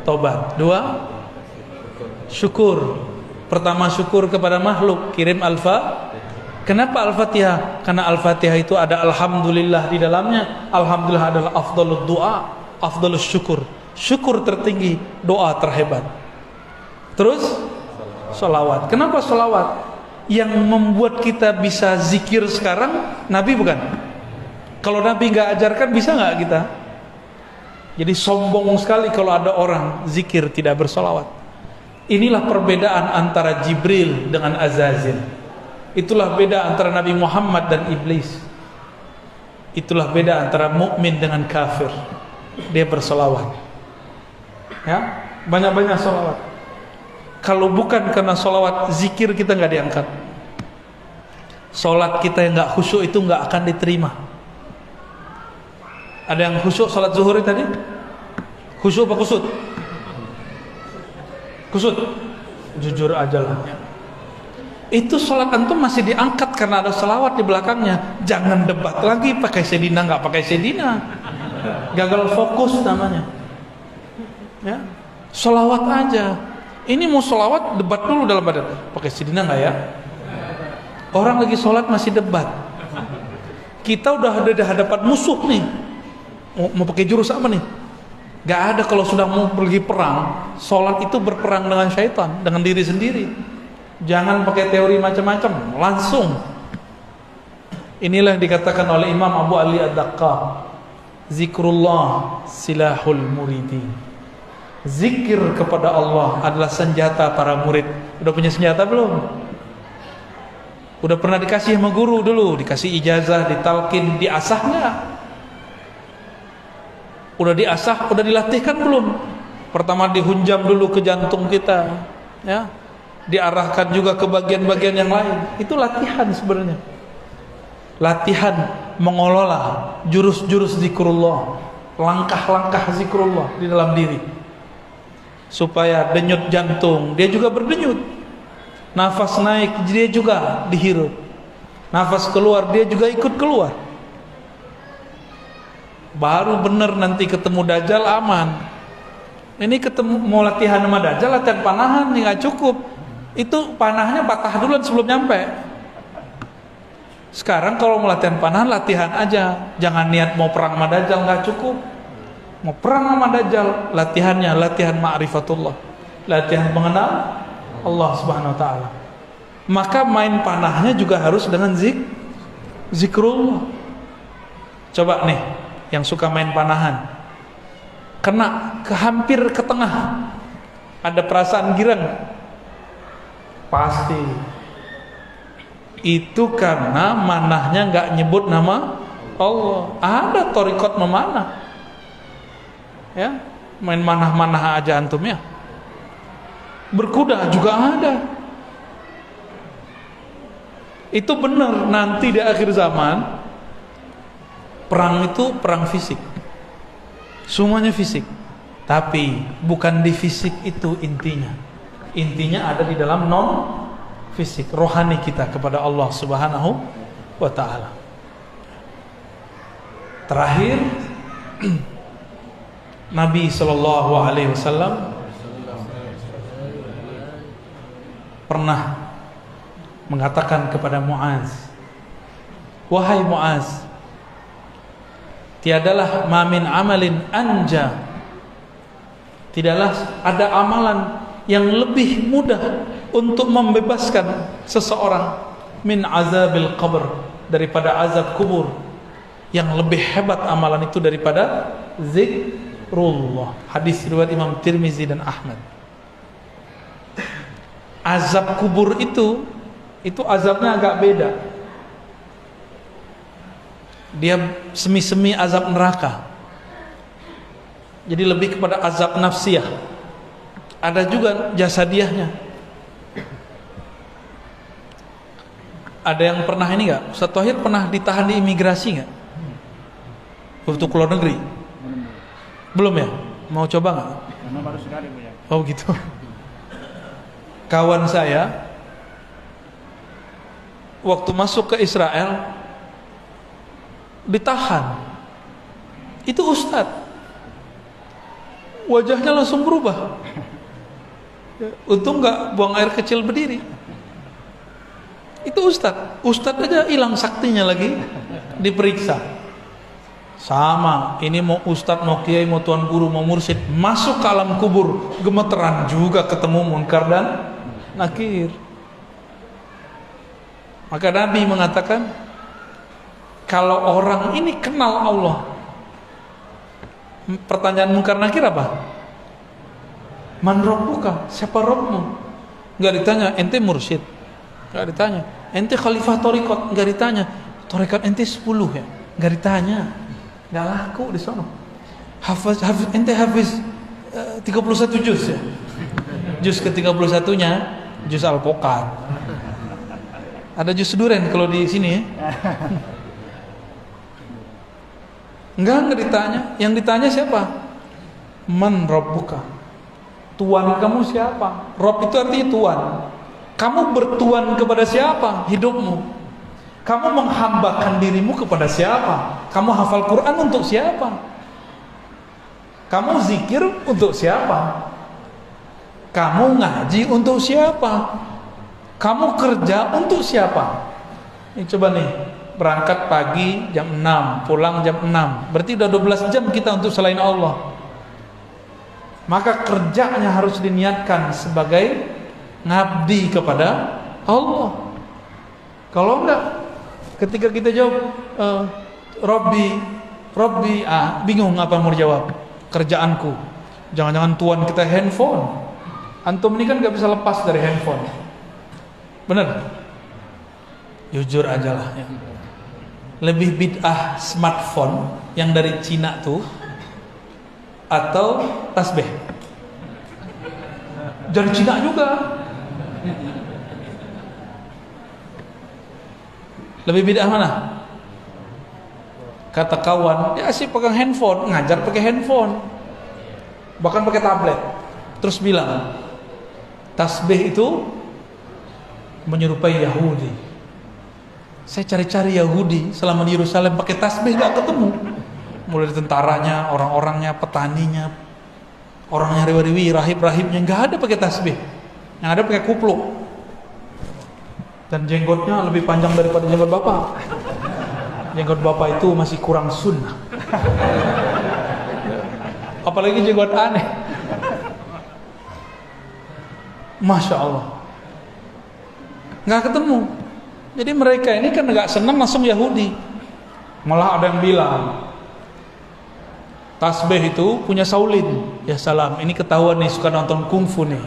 tobat. 2, syukur. Pertama, syukur kepada makhluk, kirim Kenapa Al-Fatihah? Karena Al-Fatihah itu ada alhamdulillah di dalamnya. Alhamdulillah adalah afdhalud doa, afdhalus syukur. Syukur tertinggi, doa terhebat. Terus sholawat. Kenapa sholawat? Yang membuat kita bisa zikir sekarang Nabi bukan? Kalau Nabi nggak ajarkan, bisa nggak kita? Jadi sombong sekali kalau ada orang zikir tidak bersolawat. Inilah perbedaan antara Jibril dengan Azazil. Itulah beda antara Nabi Muhammad dan iblis. Itulah beda antara mukmin dengan kafir. Dia bersolawat. Ya, banyak-banyak solawat. Kalau bukan karena solawat, zikir kita nggak diangkat. Solat kita yang nggak khusyuk itu nggak akan diterima. Ada yang khusyuk salat zuhur tadi? Khusyuk apa kusut? Kusut. Jujur aja lah. Itu salat antum masih diangkat karena ada salawat di belakangnya. Jangan debat lagi pakai sedina nggak pakai sedina. Gagal fokus namanya. Ya, salawat aja. Ini mau salawat, debat dulu dalam badan. Pakai sedina nggak ya? Orang lagi sholat masih debat. Kita udah ada di hadapan musuh nih. Mau pakai jurus apa nih? Gak ada. Kalau sudah mau pergi perang, sholat itu berperang dengan syaitan, dengan diri sendiri. Jangan pakai teori macam-macam, langsung. Inilah yang dikatakan oleh Imam Abu Ali Ad-Daqqaq, zikrullah silahul muridin. Zikir kepada Allah adalah senjata para murid. Udah punya senjata belum? Udah pernah dikasih sama guru dulu, dikasih ijazah, ditalkin, diasah nggak? Udah diasah, udah dilatihkan belum? Pertama dihunjam dulu ke jantung kita, ya. diarahkan juga ke bagian-bagian yang lain. Itu latihan sebenarnya. Latihan mengelola jurus-jurus zikrullah, langkah-langkah zikrullah di dalam diri, supaya denyut jantung dia juga berdenyut, nafas naik dia juga dihirup, nafas keluar dia juga ikut keluar. Baru benar nanti ketemu Dajjal aman. Ini ketemu mau latihan sama Dajjal, latihan panahan nih nggak cukup. Itu panahnya patah duluan sebelum nyampe. Sekarang kalau mau latihan panahan, latihan aja. Jangan niat mau perang sama Dajjal, nggak cukup. Mau perang sama Dajjal, latihannya latihan ma'rifatullah, latihan mengenal Allah Subhanahu wa taala. Maka main panahnya juga harus dengan zikrullah. Coba nih yang suka main panahan, kena hampir ke tengah, ada perasaan girang? Pasti itu karena manahnya nggak nyebut nama Allah. Ada thariqat memanah, ya, main manah-manah aja antum ya. Berkuda juga ada. Itu benar, nanti di akhir zaman perang itu perang fisik, semuanya fisik. Tapi bukan di fisik itu intinya. Intinya ada di dalam non fisik, rohani kita kepada Allah Subhanahu wa taala. Terakhir Nabi sallallahu alaihi wasallam pernah mengatakan kepada Muaz, wahai Muaz, tiadalah mamin amalin anja, tidaklah ada amalan yang lebih mudah untuk membebaskan seseorang min azabil qabr, daripada azab kubur. Yang lebih hebat amalan itu daripada zikrullah. Hadis riwayat Imam Tirmizi dan Ahmad. Azab kubur itu azabnya agak beda. Dia semi-semi azab neraka. Jadi lebih kepada azab nafsiyah. Ada juga jasadiahnya. Ada yang pernah ini enggak? Ustaz Thohir pernah ditahan di imigrasi enggak? Waktu keluar negeri? Belum ya? Mau coba enggak? Baru sekali, Bu ya. Oh gitu. Kawan saya waktu masuk ke Israel ditahan. Itu ustadz. Wajahnya langsung berubah. Untung nggak buang air kecil berdiri. Itu ustadz. Ustadz aja hilang saktinya lagi diperiksa. Sama, ini mau ustadz, mau kiai, mau tuan guru, mau mursyid, masuk ke alam kubur, gemeteran juga ketemu munkar dan nakir. Maka Nabi mengatakan, kalau orang ini kenal Allah, pertanyaan munkar nakir apa? Man rabbuka, siapa Rabbmu? Enggak ditanya, ente mursyid. Enggak ditanya, ente khalifah thariqat. Enggak ditanya, thariqat ente 10 ya. Enggak ditanya. Enggak laku di sana. Ente hafiz 31 juz ya. Juz ke-31-nya juz Al-Pokat. Ada juz duren kalau di sini ya. Enggak ditanya. Yang ditanya siapa? Man rabbuka. Tuhan kamu siapa? Rob itu artinya Tuhan. Kamu bertuan kepada siapa hidupmu? Kamu menghambakan dirimu kepada siapa? Kamu hafal Quran untuk siapa? Kamu zikir untuk siapa? Kamu ngaji untuk siapa? Kamu kerja untuk siapa? Ini coba nih, berangkat pagi jam 6, pulang jam 6. Berarti udah 12 jam kita untuk selain Allah. Maka kerjanya harus diniatkan sebagai ngabdi kepada Allah. Kalau enggak, ketika kita jawab Robbi, bingung apa mau jawab. Kerjaanku. Jangan-jangan tuan kita handphone. Antum ini kan gak bisa lepas dari handphone. Bener? Jujur aja lah ya. Lebih bid'ah smartphone yang dari Cina tuh atau tasbih? Dari Cina juga. Lebih bid'ah mana? Kata kawan, dia asik pegang handphone, ngajar pakai handphone, bahkan pakai tablet. Terus bilang, tasbih itu menyerupai Yahudi. Saya cari-cari Yahudi selama di Yerusalem pakai tasbih, gak ketemu. Mulai dari tentaranya, orang-orangnya, petaninya, orangnya riwi-riwi, rahib-rahibnya, gak ada pakai tasbih. Yang ada pakai kupluk. Dan jenggotnya lebih panjang daripada jenggot bapak. Jenggot bapak itu masih kurang sunnah. Apalagi jenggot aneh. Masya Allah, nggak ketemu. Jadi mereka ini kan nggak senang langsung Yahudi. Malah ada yang bilang tasbih itu punya Saulin. Ya salam, ini ketahuan nih suka nonton kungfu nih.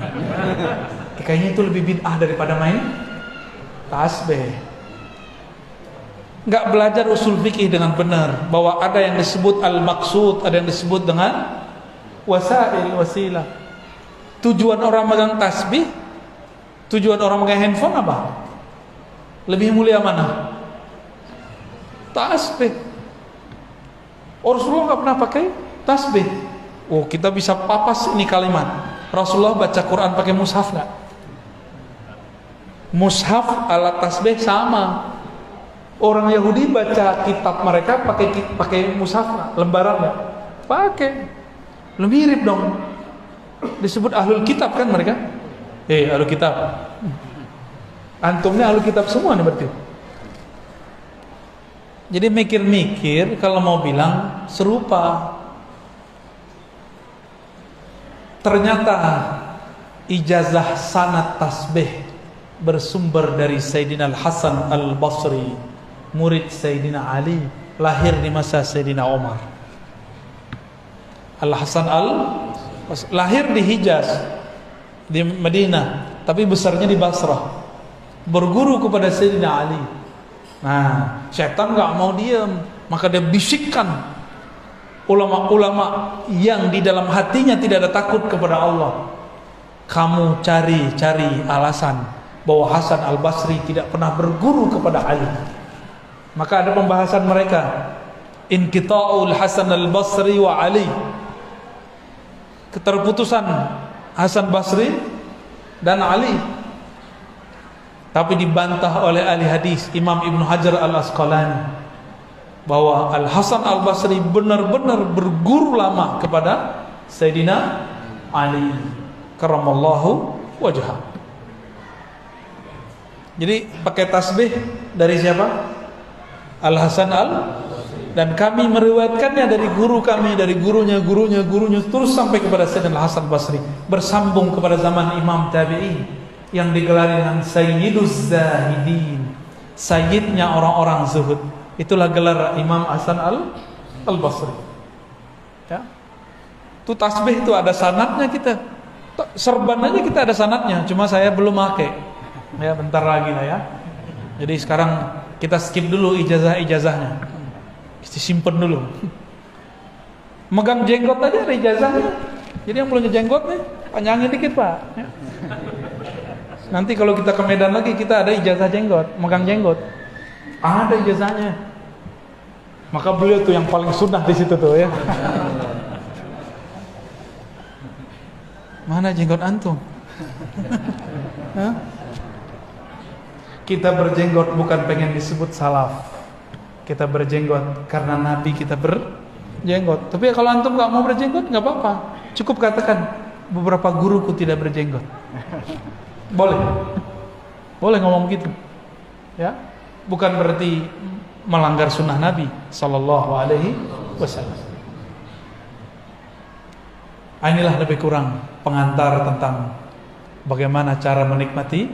Kayaknya itu lebih bid'ah daripada main tasbih. Nggak belajar usul fikih dengan benar, bahwa ada yang disebut al-maqsud, ada yang disebut dengan wasail, wasilah. Tujuan orang megang tasbih, tujuan orang megang handphone apa? Lebih mulia mana? Tasbih. Rasulullah nggak pernah pakai tasbih. Oh, kita bisa papas ini kalimat. Rasulullah baca Quran pakai mushaf nggak? Mushaf alat tasbih sama. Orang Yahudi baca kitab mereka pakai mushaf, lembaran nggak? Pakai. Lu mirip dong. Disebut ahlul kitab kan mereka? Ahlul kitab. Antumnya ahlul kitab semua nih berarti. Jadi mikir-mikir kalau mau bilang serupa. Ternyata ijazah sanad tasbih bersumber dari Sayyidina Al-Hasan Al-Basri, murid Sayyidina Ali, lahir di masa Sayyidina Umar. Al-Hasan lahir di Hijaz, di Madinah, tapi besarnya di Basrah. Berguru kepada Sayyidina Ali. Nah, syaitan nggak mau diam, maka dia bisikkan ulama-ulama yang di dalam hatinya tidak ada takut kepada Allah. Kamu cari alasan bahwa Hasan Al-Basri tidak pernah berguru kepada Ali. Maka ada pembahasan mereka, inqita'ul Hasan Al-Basri wa Ali, keterputusan Hasan Basri dan Ali. Tapi dibantah oleh ahli hadis Imam Ibnu Hajar Al-Asqalani bahwa Al-Hasan Al-Basri benar-benar berguru lama kepada Sayyidina Ali karramallahu wajhah. Jadi pakai tasbih dari siapa? Al-Hasan dan kami meriwayatkannya dari guru kami, dari gurunya terus sampai kepada Sayyidina Hasan Basri, bersambung kepada zaman Imam Tabi'in yang digelar dengan Sayyiduz Zahidin, sayyidnya orang-orang zuhud. Itulah gelar Imam Hasan Al-Basri. Ya. Itu tasbih itu ada sanadnya kita. Serban aja kita ada sanadnya, cuma saya belum pakai. Ya, bentar lagi lah ya. Jadi sekarang kita skip dulu ijazahnya. Kita simpen dulu. Megang jenggot aja ada ijazahnya. Jadi yang belum jenggot nih, panjangin dikit Pak. Ya. Nanti kalau kita ke Medan lagi kita ada ijazah jenggot, megang jenggot. Ada ijazahnya. Maka beliau tuh yang paling sunnah di situ tuh ya. Mana jenggot antum? Hah? Kita berjenggot bukan pengen disebut salaf. Kita berjenggot karena Nabi kita berjenggot. Tapi kalau antum nggak mau berjenggot nggak apa-apa. Cukup katakan beberapa guruku tidak berjenggot. Boleh ngomong gitu, ya. Bukan berarti melanggar sunnah Nabi Sallallahu Alaihi Wasallam. Inilah lebih kurang pengantar tentang bagaimana cara menikmati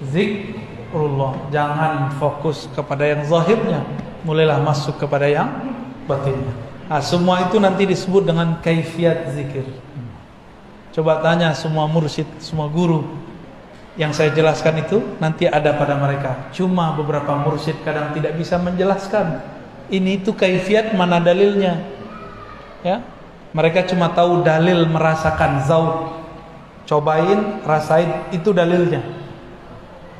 zikrullah. Jangan fokus kepada yang zahirnya, mulailah masuk kepada yang batinnya. Nah, semua itu nanti disebut dengan kaifiat zikir. Coba tanya semua mursyid, semua guru. Yang saya jelaskan itu nanti ada pada mereka. Cuma beberapa mursyid kadang tidak bisa menjelaskan. Ini itu kaifiat, mana dalilnya. Ya, mereka cuma tahu dalil merasakan zauq. Cobain, rasain, itu dalilnya.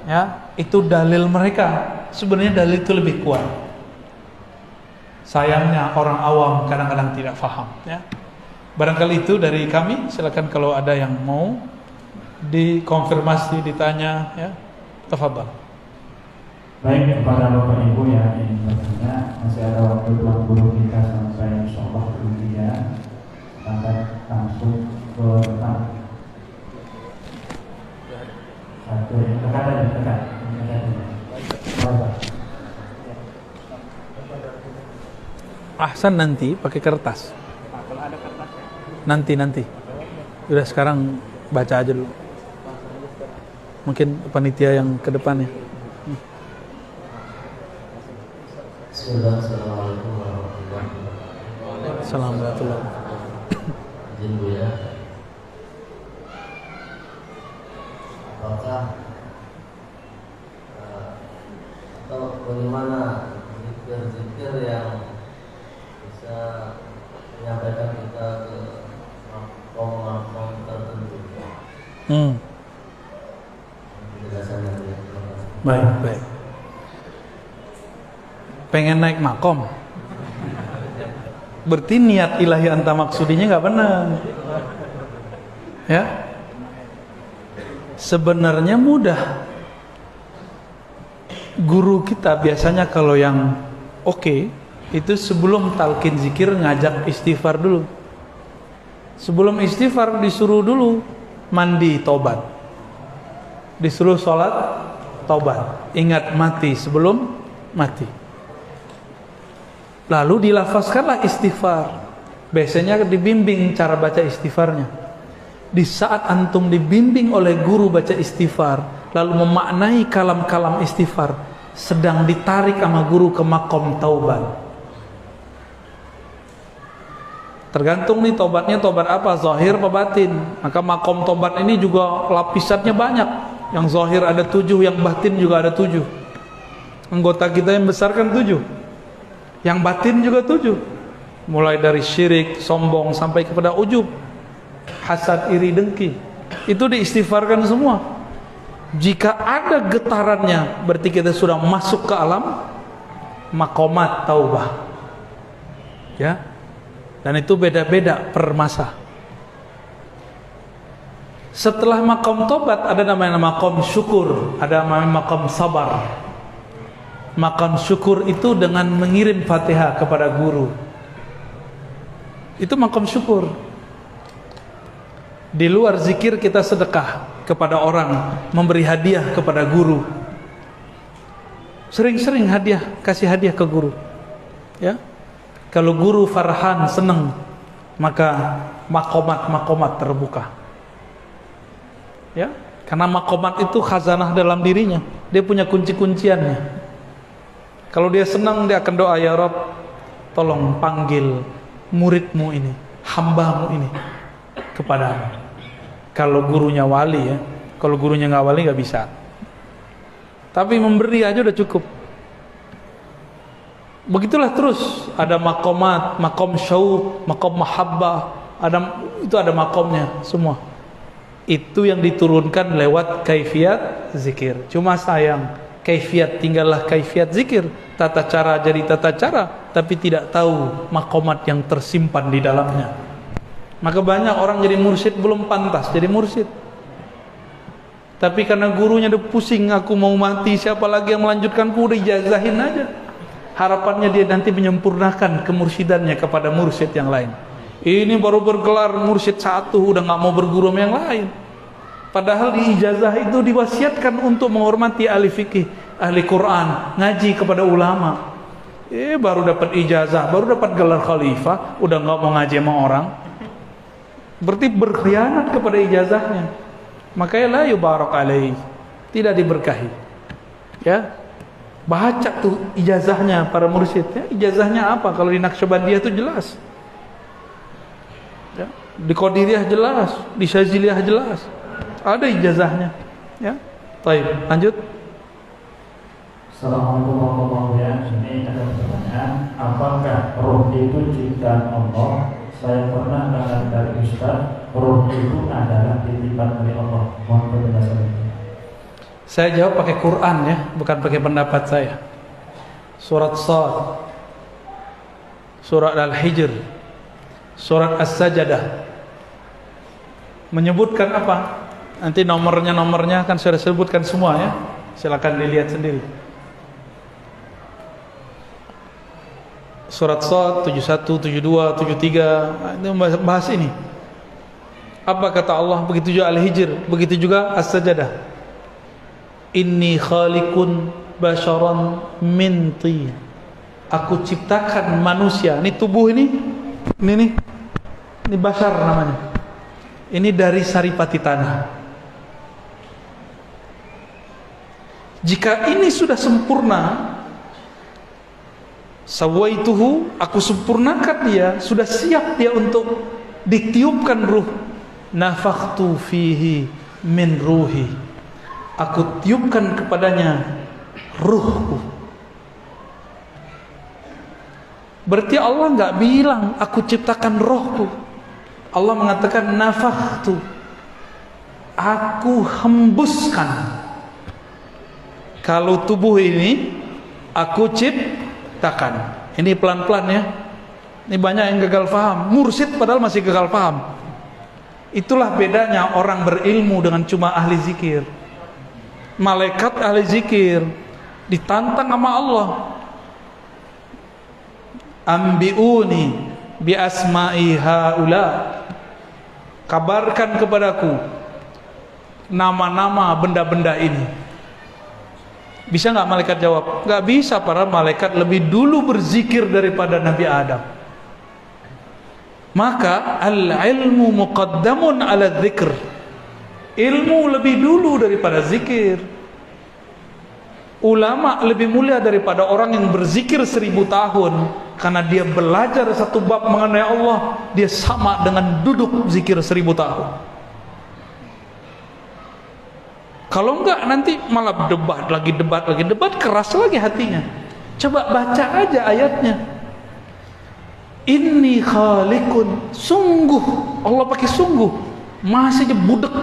ya, itu dalil mereka. Sebenarnya dalil itu lebih kuat. Sayangnya orang awam kadang-kadang tidak faham, ya. Barangkali itu dari kami. Silakan kalau ada yang mau dikonfirmasi, ditanya, ya. Tafadhal. Baik, kepada Bapak Ibu yang ingin bertanya, masih ada waktu Tuan Guru kita sampai insyaallah kemudian akan langsung ke depan. Satu, dekat. Ahsan nanti pakai kertas. Kalau ada kertas ya. Nanti. Udah sekarang baca aja dulu. Mungkin panitia yang ke depannya. Assalamualaikum warahmatullahi wabarakatuh. Assalamualaikum. Izin Bu ya. Apakah atau bagaimana zikir-zikir yang bisa menyampaikan kita ke makom-makom tertentu? Penjelasannya ya. Baik. Pengen naik makom, berarti niat ilahi anta maksudinya nggak benar, ya. Sebenarnya mudah. Guru kita biasanya kalau yang oke, itu sebelum talqin zikir ngajak istighfar dulu. Sebelum istighfar disuruh dulu mandi tobat, disuruh sholat tobat, ingat mati sebelum mati. Lalu dilafazkanlah istighfar. Biasanya dibimbing cara baca istighfarnya. Di saat antum dibimbing oleh guru baca istighfar, lalu memaknai kalam-kalam istighfar, sedang ditarik sama guru ke makom taubat. Tergantung nih tobatnya tobat apa, zahir apa batin. Maka makom tobat ini juga lapisannya banyak. Yang zahir ada 7, yang batin juga ada 7. Anggota kita yang besar kan 7. Yang batin juga 7. Mulai dari syirik, sombong, sampai kepada ujub, hasad, iri, dengki. Itu diistighfarkan semua. Jika ada getarannya, berarti kita sudah masuk ke alam makomat taubah, ya. Dan itu beda-beda per masa. Setelah makom tobat ada namanya makom syukur, ada namanya makom sabar. Makom syukur itu dengan mengirim Fatihah kepada guru. Itu makom syukur. Di luar zikir kita sedekah kepada orang, memberi hadiah kepada guru. Sering-sering kasih hadiah ke guru. Ya. Kalau guru farhan, senang, maka makomat terbuka. Ya, karena makomat itu khazanah dalam dirinya. Dia punya kunci-kunciannya. Kalau dia senang, dia akan doa, ya Rabb, tolong panggil muridmu ini, hambamu ini kepadamu. Kalau gurunya wali, ya. Kalau gurunya nggak wali nggak bisa. Tapi memberi aja udah cukup. Begitulah terus. Ada makomat, makom syauq, makom mahabbah, itu ada makomnya semua. Itu yang diturunkan lewat kaifiat zikir. Cuma sayang, kaifiat tinggallah kaifiat zikir, tata cara jadi tata cara, tapi tidak tahu makomat yang tersimpan di dalamnya. Maka banyak orang jadi mursyid belum pantas jadi mursyid. Tapi karena gurunya udah pusing, aku mau mati, siapa lagi yang melanjutkanku, udah ijazahin aja. Harapannya dia nanti menyempurnakan kemursidannya kepada mursyid yang lain. Ini baru bergelar mursyid 1, udah nggak mau berguru sama yang lain. Padahal di ijazah itu diwasiatkan untuk menghormati ahli fikih, ahli Quran, ngaji kepada ulama. Baru dapat ijazah, baru dapat gelar khalifah, udah nggak mau ngaji sama orang. Berarti berkhianat kepada ijazahnya. Makanya la yubarak alaih, tidak diberkahi. Ya, baca tuh ijazahnya para mursyid. Ya, ijazahnya apa? Kalau di Naqsyabandiyah itu jelas. Ya, di Qadiriyah jelas, di Syaziliyah jelas. Ada ijazahnya, ya. Baik, lanjut. Assalamualaikum warahmatullahi wabarakatuh. Ini ada pertanyaan, apakah roh itu ciptaan Allah? Saya pernah dengar dari Ustaz, roh itu adalah titipan dari Allah. Mohon penjelasannya. Saya jawab pakai Quran ya, bukan pakai pendapat saya. Surat Shad, surat Al-Hijr, surat As-Sajdah menyebutkan apa? Nanti nomornya kan sudah sebutkan semua ya. Silakan dilihat sendiri. Surat Shad 71, 72, 73 itu bahas ini. Apa kata Allah? Begitu juga Al-Hijr, begitu juga As-Sajdah. Inni khaliqun basharan min tin. Aku ciptakan manusia. Ini tubuh ini bashar namanya. Ini dari saripati tanah. Jika ini sudah sempurna, sawaituhu, aku sempurnakan dia, sudah siap dia untuk ditiupkan ruh. Nafakhtu fihi min ruhi. Aku tiupkan kepadanya ruhku. Berarti Allah enggak bilang aku ciptakan rohku. Allah mengatakan nafakhtu, aku hembuskan. Kalau tubuh ini aku ciptakan. Ini pelan-pelan ya. Ini banyak yang gagal paham. Mursyid padahal masih gagal paham. Itulah bedanya orang berilmu dengan cuma ahli zikir. Malaikat ahli zikir ditantang sama Allah. Ambiuni bi asma'i haula. Kabarkan kepadaku nama-nama benda-benda ini. Bisa nggak malaikat jawab? Nggak bisa, para malaikat lebih dulu berzikir daripada Nabi Adam. Maka al-ilmu muqaddamun ala dzikr. Ilmu lebih dulu daripada zikir. Ulama lebih mulia daripada orang yang berzikir 1000 tahun. Karena dia belajar satu bab mengenai Allah, dia sama dengan duduk zikir 1000 tahun. Kalau enggak nanti malah debat lagi, keras lagi hatinya. Coba baca aja ayatnya. Inni khaliqun, sungguh, Allah pakai sungguh, masih aja budek,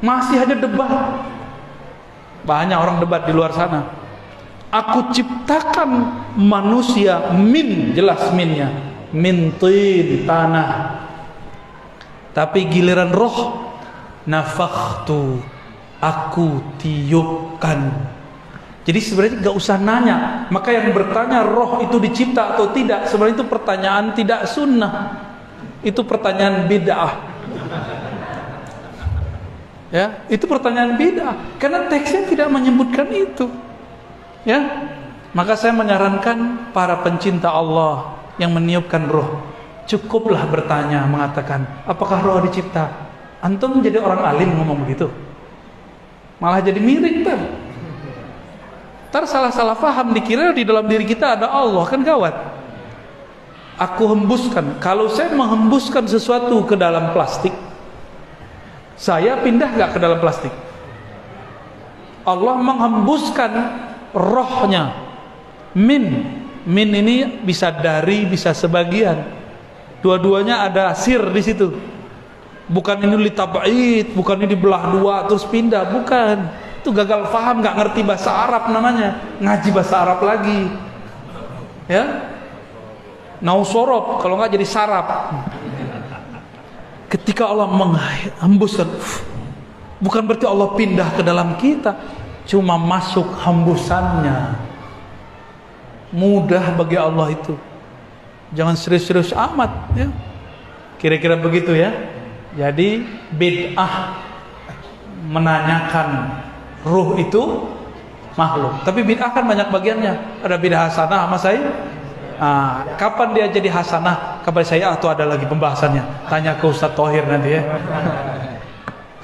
masih aja debat. Banyak orang debat di luar sana. Aku ciptakan manusia min, jelas minnya, min tin, tanah. Tapi giliran roh, nafakhtu, aku tiupkan. Jadi sebenarnya gak usah nanya. Maka yang bertanya roh itu dicipta atau tidak, sebenarnya itu pertanyaan tidak sunnah. Itu pertanyaan bid'ah. Ya, itu pertanyaan bid'ah. Karena teksnya tidak menyebutkan itu. Ya, maka saya menyarankan para pencinta Allah yang meniupkan roh, cukuplah bertanya, mengatakan, apakah roh dicipta? Antum jadi orang alim ngomong begitu, malah jadi miring kan? Ntar salah-salah paham, dikira di dalam diri kita ada Allah, kan gawat. Aku hembuskan. Kalau saya menghembuskan sesuatu ke dalam plastik, saya pindah gak ke dalam plastik? Allah menghembuskan rohnya. Min ini bisa dari, bisa sebagian. Dua-duanya ada sir di situ. Bukan ini litab'id, bukan ini dibelah dua terus pindah, bukan. Itu gagal paham, nggak ngerti bahasa Arab namanya. Ngaji bahasa Arab lagi. Ya. Nausorob, kalau nggak jadi sarap. Ketika Allah menghembuskan, bukan berarti Allah pindah ke dalam kita, cuma masuk hembusannya. Mudah bagi Allah itu. Jangan serius-serius amat ya. Kira-kira begitu ya. Jadi bid'ah menanyakan ruh itu makhluk. Tapi bid'ah kan banyak bagiannya. Ada bid'ah hasanah sama saya. Kapan dia jadi hasanah kepada saya atau ada lagi pembahasannya? Tanya ke Ustaz Thohir nanti ya.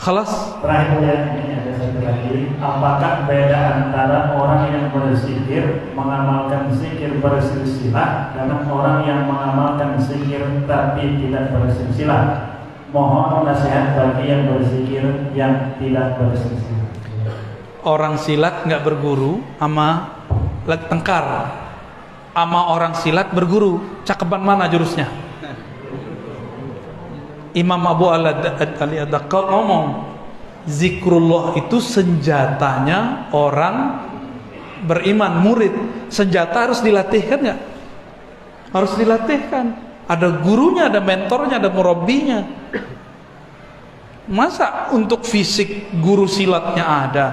Khalas. Terakhir ini ada satu lagi. Apakah beda antara orang yang berzikir mengamalkan zikir bersilsilah dengan orang yang mengamalkan zikir tapi tidak bersilsilah? Mohon nasihat bagi yang berzikir yang tidak bersilsilah. Orang silat nggak berguru sama tengkar, sama orang silat berguru. Cakepan mana jurusnya? Imam Abu Ali Ad-Daqqaq ngomong, Zikrullah itu senjatanya orang beriman, murid. Senjata harus dilatihkan nggak? Harus dilatihkan. Ada gurunya, ada mentornya, ada murabbinya. Masa untuk fisik guru silatnya ada,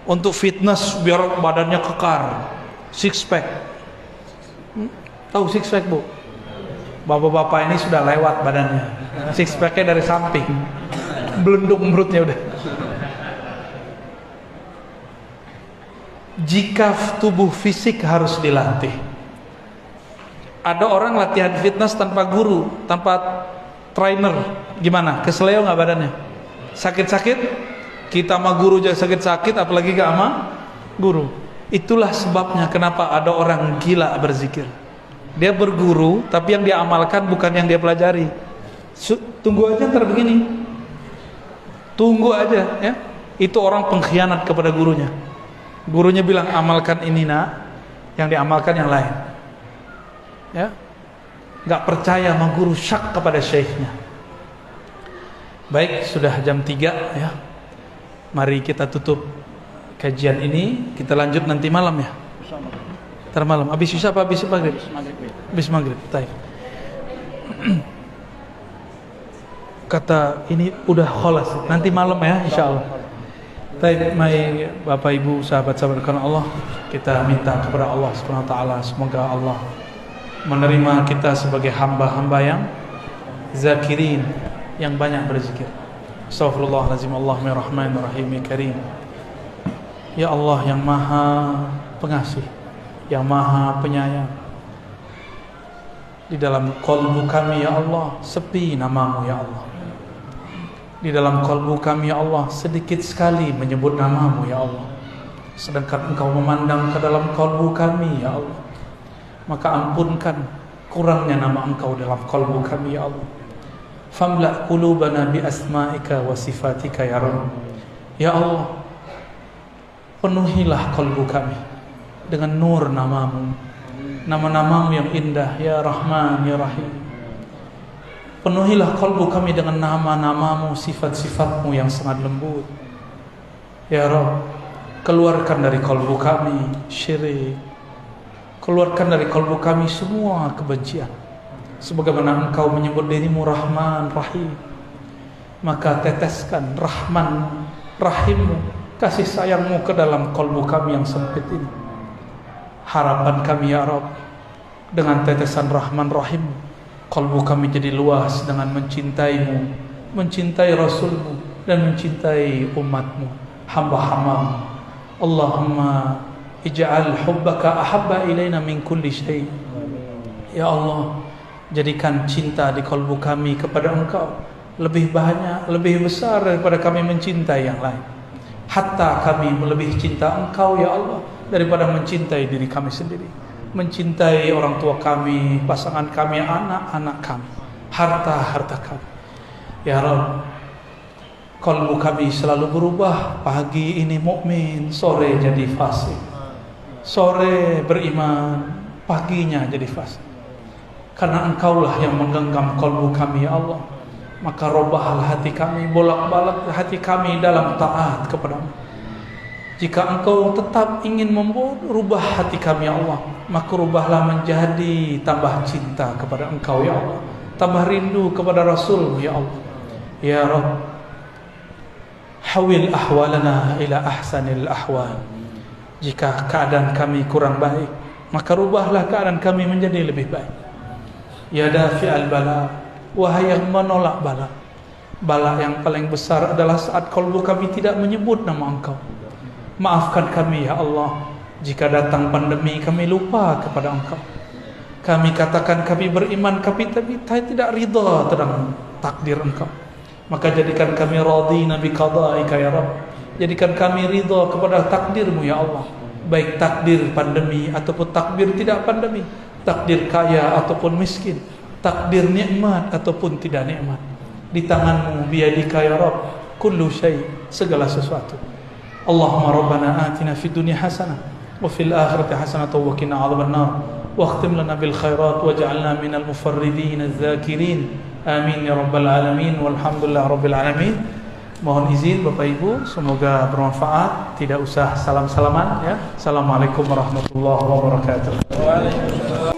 untuk fitness biar badannya kekar, six pack. Tahu six pack, Bu? Bapak-bapak ini sudah lewat badannya. Six packnya dari samping, belendung perutnya udah. Jika tubuh fisik harus dilatih. Ada orang latihan fitness tanpa guru, tanpa trainer, gimana? Keseleo nggak badannya? Sakit-sakit? Kita sama guru aja sakit-sakit, apalagi gak sama guru. Itulah sebabnya kenapa ada orang gila berzikir. Dia berguru, tapi yang dia amalkan bukan yang dia pelajari. Tunggu aja ntar begini. Tunggu aja ya. Itu orang pengkhianat kepada gurunya. Gurunya bilang amalkan ini nak, yang diamalkan yang lain. Ya, nggak percaya sama guru, syak kepada syekhnya. Baik, sudah jam 3 ya. Mari kita tutup kajian ini. Kita lanjut nanti malam ya. Ntar malam. Habis isya apa habis maghrib? Habis maghrib. Baik. Kata ini udah kholas. Nanti malam ya, insyaallah. Baik, mari Bapak Ibu, sahabat-sahabat karena Allah, kita minta kepada Allah Subhanahu wa taala semoga Allah menerima kita sebagai hamba-hamba yang zakirin, yang banyak berzikir. Astaghfirullahalazim, Allahumma rahmanir rahim karim. Ya Allah yang maha pengasih, yang maha penyayang. Di dalam qalbu kami ya Allah sepi namamu ya Allah. Di dalam qalbu kami ya Allah sedikit sekali menyebut namamu ya Allah. Sedangkan Engkau memandang ke dalam qalbu kami ya Allah. Maka ampunkan kurangnya nama Engkau dalam qalbu kami ya Allah. Famla' qulubana bi asma'ika wa sifatika ya Rabb. Ya Allah, penuhilah qalbu kami dengan nur namamu, nama-namamu yang indah ya Rahman ya Rahim. Penuhilah qalbu kami dengan nama-namamu, sifat-sifatmu yang sangat lembut ya Rabb. Keluarkan dari qalbu kami syirik, keluarkan dari kalbu kami semua kebencian. Sebagaimana Engkau menyebut dirimu Rahman Rahim, maka teteskan Rahman Rahimmu, kasih sayangmu ke dalam kalbu kami yang sempit ini. Harapan kami ya Rabb, dengan tetesan Rahman Rahim, kalbu kami jadi luas dengan mencintaimu, mencintai Rasulmu, dan mencintai umatmu, hamba-hambamu. Allahumma ij'al hubbaka ahabba ilaina min kulli syai'. Ya Allah, jadikan cinta di kalbu kami kepada Engkau lebih banyak, lebih besar daripada kami mencintai yang lain. Hatta kami lebih cinta Engkau ya Allah daripada mencintai diri kami sendiri, mencintai orang tua kami, pasangan kami, anak-anak kami, harta-harta kami. Ya Rabb, kalbu kami selalu berubah. Pagi ini mukmin, sore jadi fasik. Sore beriman, paginya jadi fasik. Karena Engkaulah yang menggenggam kalbu kami ya Allah. Maka robahlah hati kami, bolak-balik hati kami dalam taat kepadamu. Jika Engkau tetap ingin merubah hati kami ya Allah, maka rubahlah menjadi tambah cinta kepada Engkau ya Allah, tambah rindu kepada Rasul ya Allah. Ya Rabb, hawil ahwalana ila ahsanil ahwal. Jika keadaan kami kurang baik, maka rubahlah keadaan kami menjadi lebih baik. Ya dafi'al bala, wahai yang menolak bala. Bala yang paling besar adalah saat kalbu kami tidak menyebut nama Engkau. Maafkan kami ya Allah, jika datang pandemi kami lupa kepada Engkau. Kami katakan kami beriman, tapi tidak ridha tentang takdir Engkau. Maka jadikan kami radina bi qada'ika ya Rabb. Jadikan kami ridha kepada takdirmu ya Allah. Baik takdir pandemi ataupun takdir tidak pandemi, takdir kaya ataupun miskin, takdir nikmat ataupun tidak nikmat. Di tanganmu, biyadika ya Rabb, kullu syai', segala sesuatu. Allahumma rabbana atina fid dunya hasanah wa fil akhirati hasanah wa qina adzaban nar. Wakhtim lana bil khairat waj'alna minal mufarridin adh-dhakirin. Amin ya rabbal alamin walhamdulillah rabbil alamin. Mohon izin Bapak Ibu, semoga bermanfaat. Tidak usah salam-salaman ya. Assalamualaikum warahmatullahi wabarakatuh.